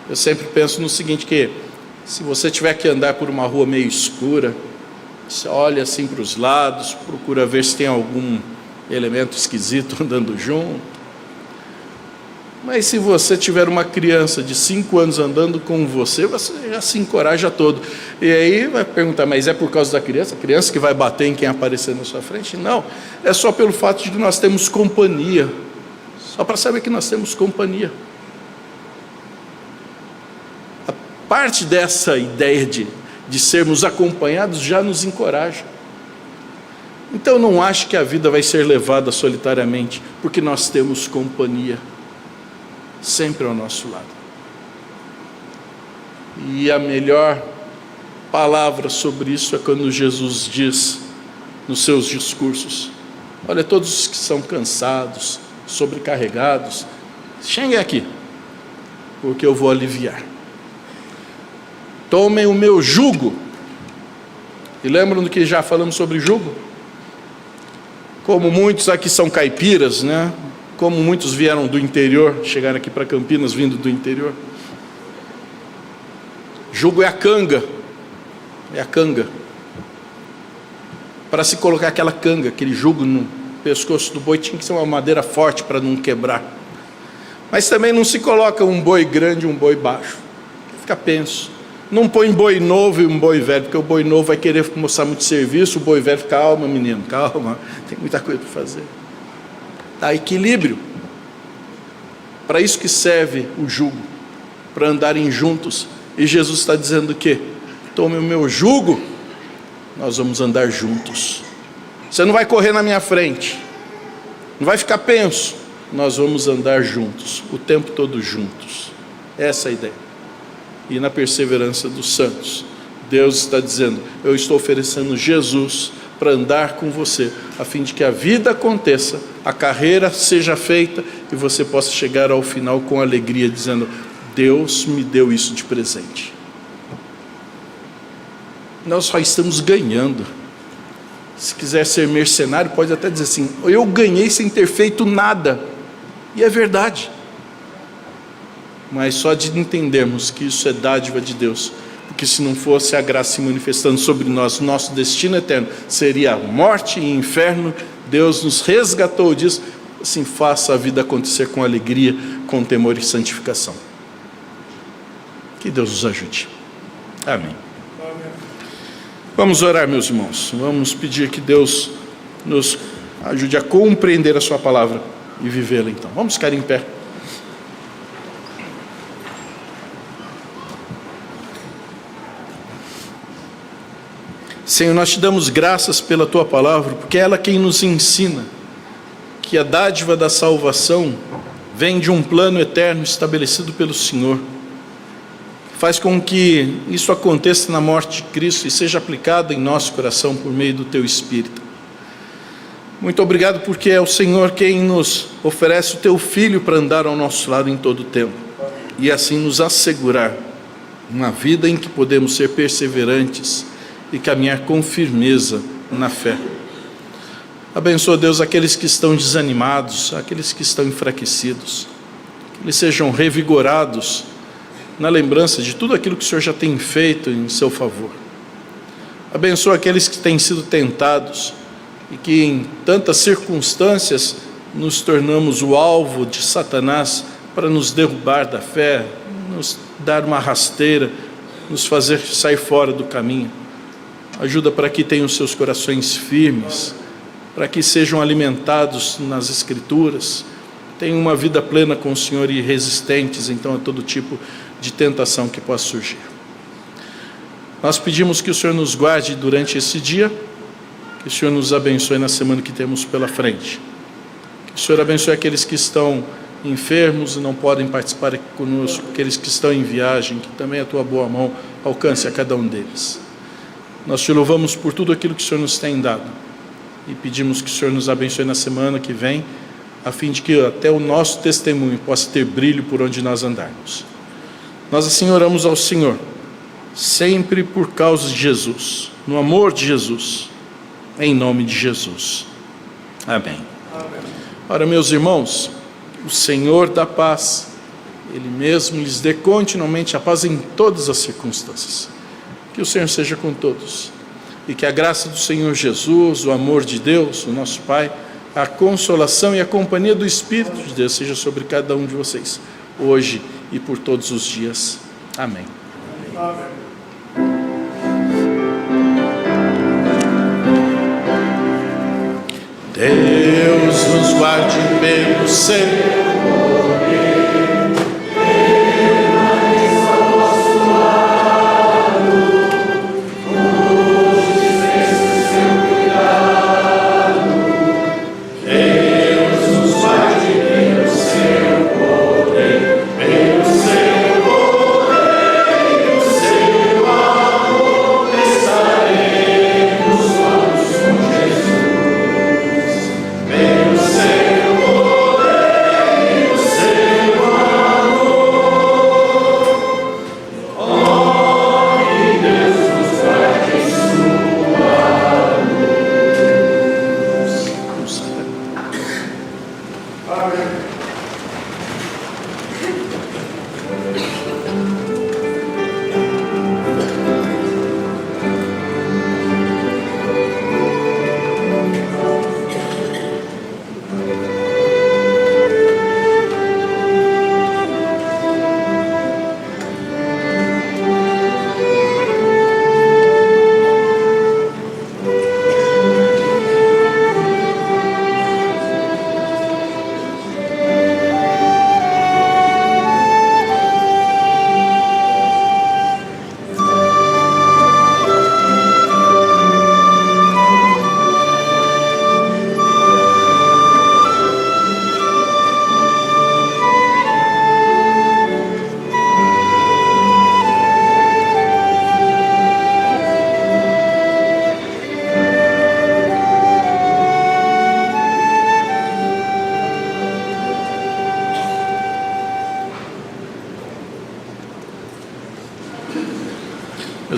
Eu sempre penso no seguinte, que se você tiver que andar por uma rua meio escura, você olha assim para os lados, procura ver se tem algum elemento esquisito andando junto. Mas se você tiver uma criança de 5 anos andando com você, você já se encoraja todo. E aí vai perguntar, mas é por causa da criança? A criança que vai bater em quem aparecer na sua frente? Não, é só pelo fato de que nós temos companhia. Só para saber que nós temos companhia. A parte dessa ideia de sermos acompanhados já nos encoraja. Então não ache que a vida vai ser levada solitariamente, porque nós temos companhia sempre ao nosso lado. E a melhor palavra sobre isso é quando Jesus diz nos seus discursos: olha, todos os que são cansados, sobrecarregados, cheguem aqui, porque eu vou aliviar. Tomem o meu jugo. E lembram do que já falamos sobre jugo? Como muitos aqui são caipiras, né? Como muitos vieram do interior, chegaram aqui para Campinas vindo do interior. Jugo é a canga. É a canga. Para se colocar aquela canga, aquele jugo no pescoço do boi, tinha que ser uma madeira forte para não quebrar. Mas também não se coloca um boi grande e um boi baixo. Fica penso. Não põe boi novo e um boi velho, porque o boi novo vai querer mostrar muito serviço, o boi velho, calma menino, calma, tem muita coisa para fazer. Dá equilíbrio. Para isso que serve o jugo, para andarem juntos. E Jesus está dizendo o quê? Tome o meu jugo, nós vamos andar juntos. Você não vai correr na minha frente, não vai ficar penso, nós vamos andar juntos, o tempo todo juntos. Essa é a ideia. E na perseverança dos santos, Deus está dizendo, eu estou oferecendo Jesus para andar com você, a fim de que a vida aconteça, a carreira seja feita e você possa chegar ao final com alegria, dizendo, Deus me deu isso de presente. Nós só estamos ganhando. Se quiser ser mercenário, pode até dizer assim, eu ganhei sem ter feito nada. E é verdade. Mas só de entendermos que isso é dádiva de Deus, porque se não fosse a graça se manifestando sobre nós, nosso destino eterno seria morte e inferno. Deus nos resgatou disso, assim faça a vida acontecer com alegria, com temor e santificação. Que Deus nos ajude. Amém. Vamos orar, meus irmãos, vamos pedir que Deus nos ajude a compreender a sua palavra e vivê-la então. Vamos ficar em pé. Senhor, nós te damos graças pela tua palavra, porque é ela quem nos ensina que a dádiva da salvação vem de um plano eterno estabelecido pelo Senhor. Faz com que isso aconteça na morte de Cristo e seja aplicado em nosso coração por meio do teu Espírito. Muito obrigado, porque é o Senhor quem nos oferece o teu Filho para andar ao nosso lado em todo o tempo e assim nos assegurar uma vida em que podemos ser perseverantes e caminhar com firmeza na fé. Abençoa, Deus, aqueles que estão desanimados, aqueles que estão enfraquecidos, que eles sejam revigorados na lembrança de tudo aquilo que o Senhor já tem feito em seu favor. Abençoa aqueles que têm sido tentados e que em tantas circunstâncias nos tornamos o alvo de Satanás para nos derrubar da fé, nos dar uma rasteira, nos fazer sair fora do caminho. Ajuda para que tenham seus corações firmes, para que sejam alimentados nas Escrituras, tenham uma vida plena com o Senhor e resistentes então a todo tipo de tentação que possa surgir. Nós pedimos que o Senhor nos guarde durante esse dia, que o Senhor nos abençoe na semana que temos pela frente, que o Senhor abençoe aqueles que estão enfermos e não podem participar aqui conosco, aqueles que estão em viagem, que também a tua boa mão alcance a cada um deles. Nós te louvamos por tudo aquilo que o Senhor nos tem dado e pedimos que o Senhor nos abençoe na semana que vem, a fim de que até o nosso testemunho possa ter brilho por onde nós andarmos. Nós assim oramos ao Senhor, sempre por causa de Jesus, no amor de Jesus, em nome de Jesus. Amém. Ora, meus irmãos, o Senhor da paz, Ele mesmo lhes dê continuamente a paz em todas as circunstâncias. Que o Senhor seja com todos e que a graça do Senhor Jesus, o amor de Deus, o nosso Pai, a consolação e a companhia do Espírito de Deus seja sobre cada um de vocês, hoje e por todos os dias. Amém. Amém. Deus nos guarde pelo seu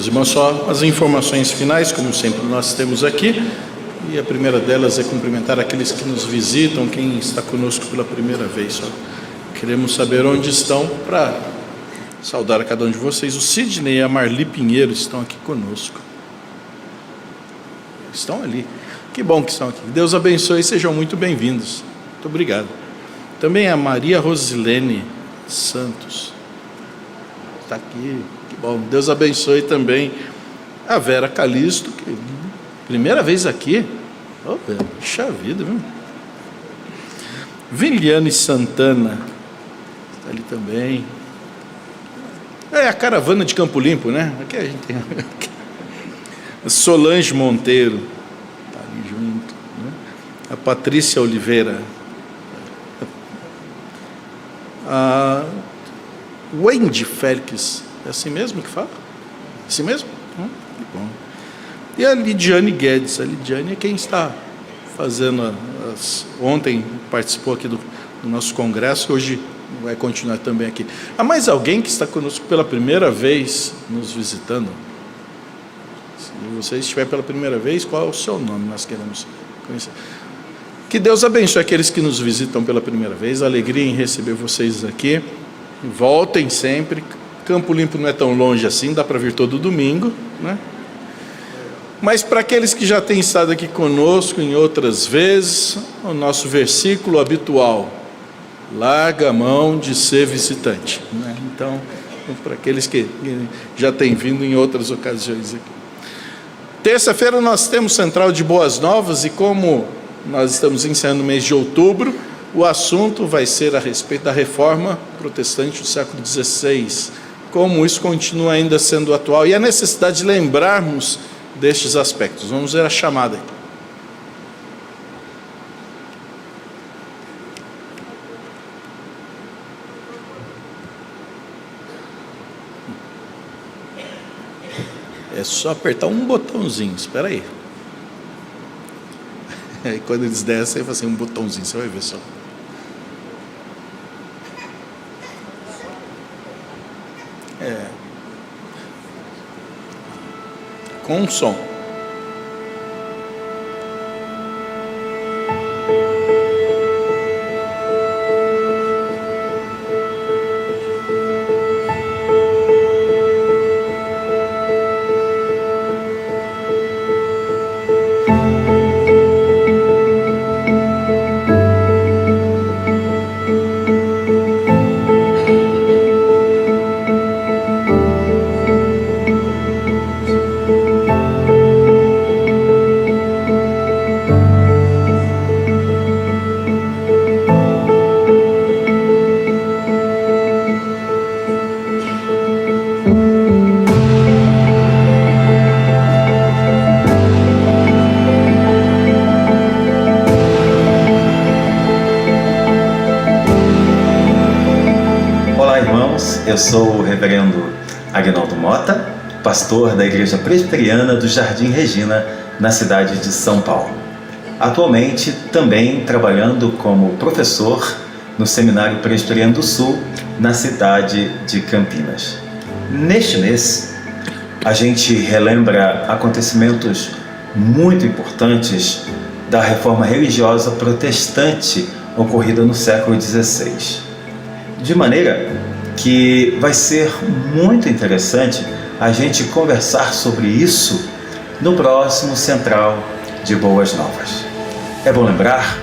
Meus irmãos, só as informações finais, como sempre nós temos aqui, e a primeira delas é cumprimentar aqueles que nos visitam, quem está conosco pela primeira vez. Só queremos saber onde estão para saudar a cada um de vocês. O Sidney e a Marli Pinheiro estão aqui conosco. Estão ali. Que bom que estão aqui. Deus abençoe e sejam muito bem-vindos. Muito obrigado. Também a Maria Rosilene Santos está aqui. Que bom. Deus abençoe também a Vera Calisto, que primeira vez aqui. Oh, puxa vida, viu? Viliane Santana está ali também. É a caravana de Campo Limpo, né? Aqui a gente tem. Solange Monteiro está ali junto, né? A Patrícia Oliveira, a Wendy Félix, é assim mesmo que fala? Assim mesmo? Que bom. E a Lidiane Guedes. A Lidiane é quem está fazendo ontem participou aqui do nosso congresso, hoje vai continuar também aqui. Há mais alguém que está conosco pela primeira vez nos visitando? Se você estiver pela primeira vez, qual é o seu nome? Nós queremos conhecer. Que Deus abençoe aqueles que nos visitam pela primeira vez. Alegria em receber vocês aqui. Voltem sempre. Campo Limpo não é tão longe assim, dá para vir todo domingo, né? Mas para aqueles que já têm estado aqui conosco em outras vezes, o nosso versículo habitual: larga a mão de ser visitante, né? Então, para aqueles que já têm vindo em outras ocasiões aqui. Terça-feira nós temos Central de Boas Novas, e como nós estamos encerrando o mês de outubro, o assunto vai ser a respeito da reforma protestante do século XVI, como isso continua ainda sendo atual e a necessidade de lembrarmos destes aspectos. Vamos ver a chamada aí. É só apertar um botãozinho, espera aí. Aí quando eles descem, fala assim, um botãozinho, você vai ver só. Com som. Eu sou o reverendo Agnaldo Mota, pastor da Igreja Presbiteriana do Jardim Regina, na cidade de São Paulo. Atualmente, também trabalhando como professor no Seminário Presbiteriano do Sul, na cidade de Campinas. Neste mês, a gente relembra acontecimentos muito importantes da reforma religiosa protestante ocorrida no século XVI. De maneira que vai ser muito interessante a gente conversar sobre isso no próximo Central de Boas Novas. É bom lembrar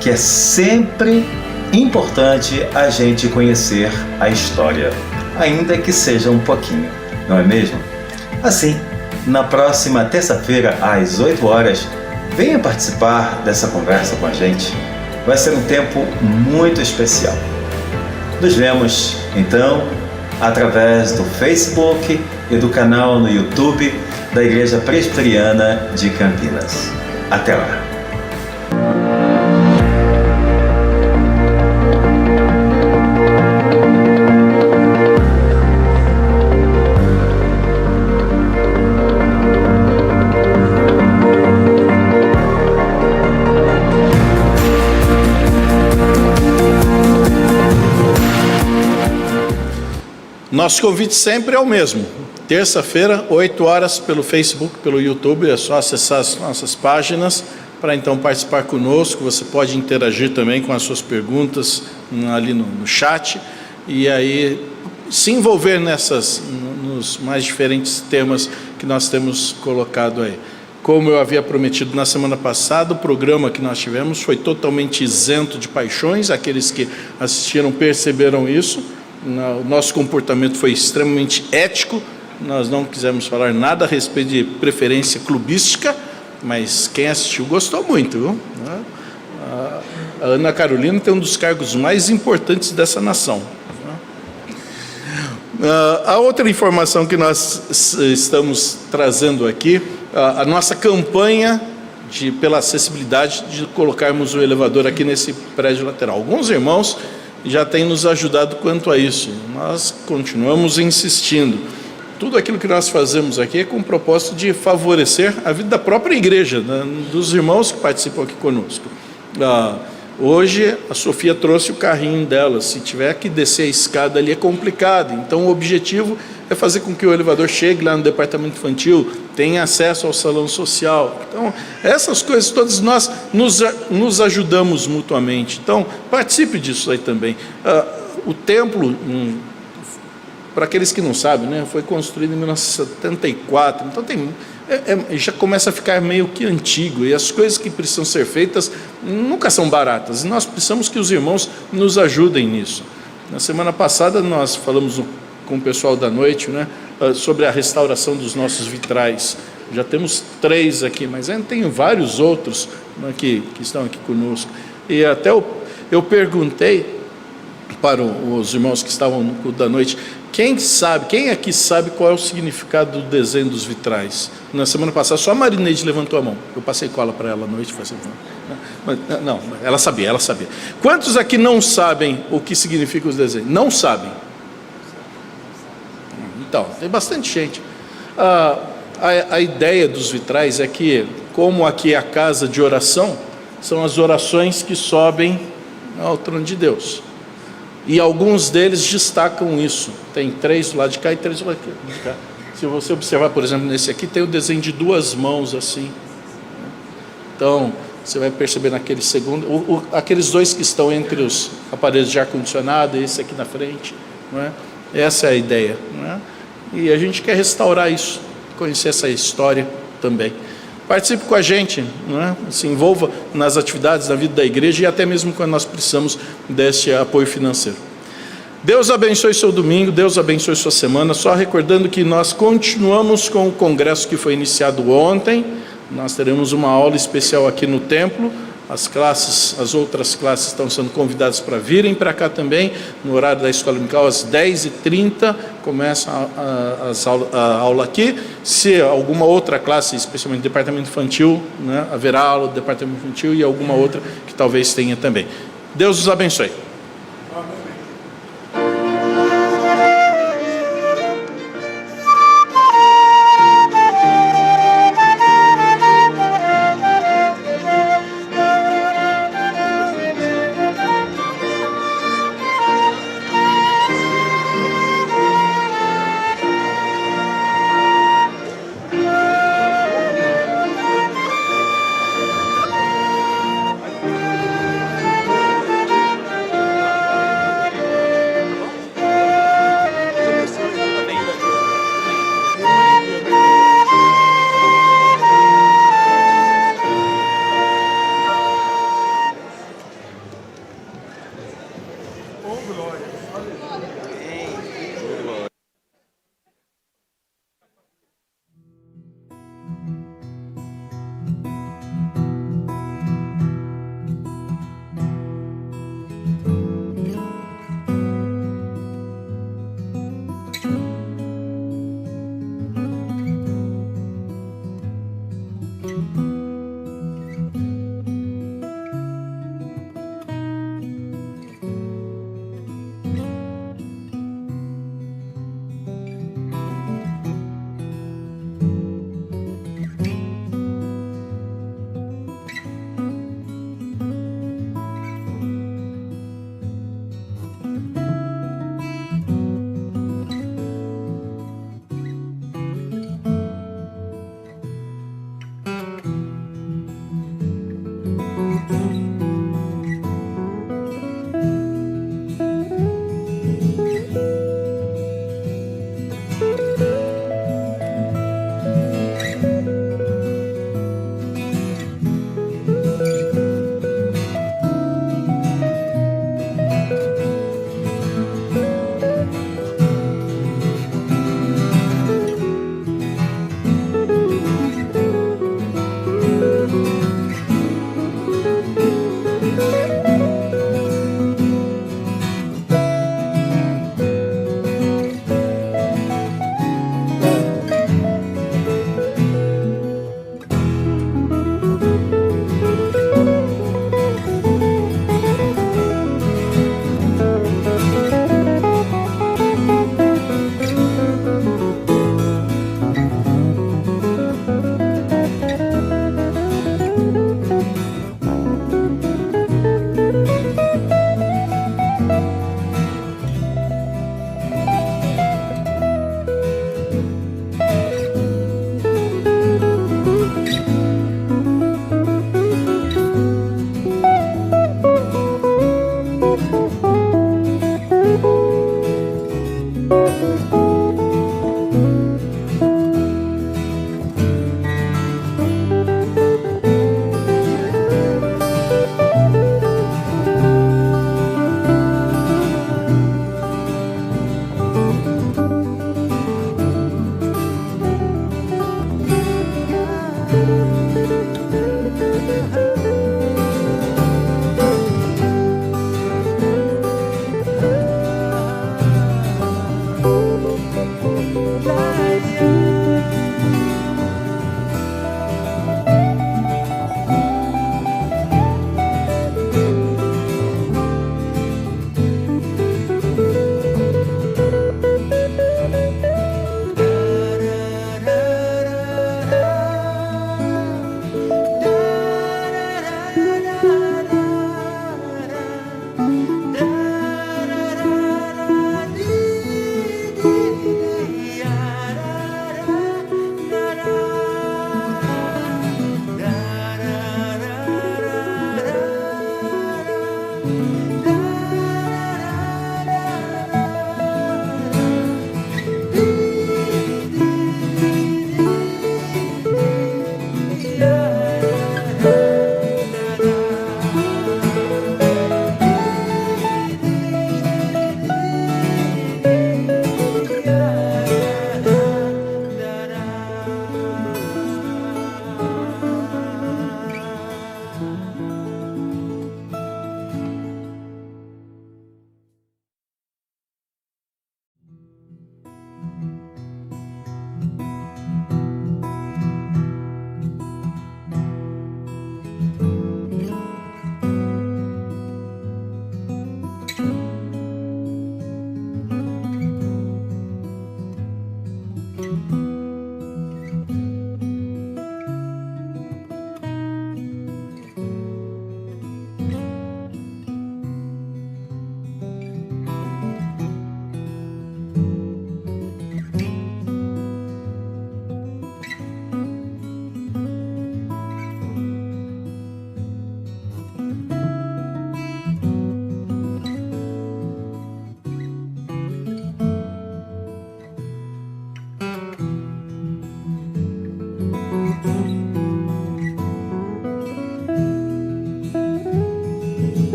que é sempre importante a gente conhecer a história, ainda que seja um pouquinho, não é mesmo? Assim, na próxima terça-feira, às 8 horas, venha participar dessa conversa com a gente. Vai ser um tempo muito especial. Nos vemos, então, através do Facebook e do canal no YouTube da Igreja Presbiteriana de Campinas. Até lá! Nosso convite sempre é o mesmo. Terça-feira, 8 horas, pelo Facebook, pelo YouTube. É só acessar as nossas páginas para então participar conosco. Você pode interagir também com as suas perguntas ali no chat. E aí se envolver nos mais diferentes temas que nós temos colocado aí. Como eu havia prometido na semana passada, o programa que nós tivemos foi totalmente isento de paixões. Aqueles que assistiram perceberam isso. O nosso comportamento foi extremamente ético. Nós não quisemos falar nada a respeito de preferência clubística, mas quem assistiu gostou muito, viu? A Ana Carolina tem um dos cargos mais importantes dessa nação. A outra informação que nós estamos trazendo aqui, a nossa campanha pela acessibilidade de colocarmos o elevador aqui nesse prédio lateral. Alguns irmãos já têm nos ajudado quanto a isso. Nós continuamos insistindo. Tudo aquilo que nós fazemos aqui é com o propósito de favorecer a vida da própria igreja, né, dos irmãos que participam aqui conosco. Hoje a Sofia trouxe o carrinho dela. Se tiver que descer a escada ali é complicado. Então o objetivo é fazer com que o elevador chegue lá no departamento infantil, tenha acesso ao salão social. Então essas coisas todas nós nos ajudamos mutuamente. Então participe disso aí também. O templo, para aqueles que não sabem, né, foi construído em 1974. Então já começa a ficar meio que antigo, e as coisas que precisam ser feitas nunca são baratas, e nós precisamos que os irmãos nos ajudem nisso. Na semana passada nós falamos com o pessoal da noite, né, sobre a restauração dos nossos vitrais. Já temos 3 aqui, mas ainda tem vários outros, né, que estão aqui conosco. E até eu perguntei para os irmãos que estavam no culto da noite, quem aqui sabe qual é o significado do desenho dos vitrais? Na semana passada, só a Marineide levantou a mão. Eu passei cola para ela à noite. Não, ela sabia. Quantos aqui não sabem o que significa os desenhos? Não sabem. Então, tem bastante gente. a ideia dos vitrais é que, como aqui é a casa de oração, são as orações que sobem ao trono de Deus. E alguns deles destacam isso. Tem 3 do lado de cá e 3 do lado de cá. Se você observar, por exemplo, nesse aqui, tem o desenho de 2 mãos assim. Então, você vai perceber naquele segundo, aqueles 2 que estão entre os aparelhos de ar-condicionado, esse aqui na frente, não é? Essa é a ideia, não é? E a gente quer restaurar isso, conhecer essa história também. Participe com a gente, não é? Se envolva nas atividades da vida da igreja e até mesmo quando nós precisamos desse apoio financeiro. Deus abençoe seu domingo, Deus abençoe sua semana. Só recordando que nós continuamos com o congresso que foi iniciado ontem. Nós teremos uma aula especial aqui no templo. As outras classes estão sendo convidadas para virem para cá também, no horário da escola dominical, às 10h30, começa a aula aqui. Se alguma outra classe, especialmente departamento infantil, né, haverá aula do departamento infantil e alguma outra que talvez tenha também. Deus os abençoe. Música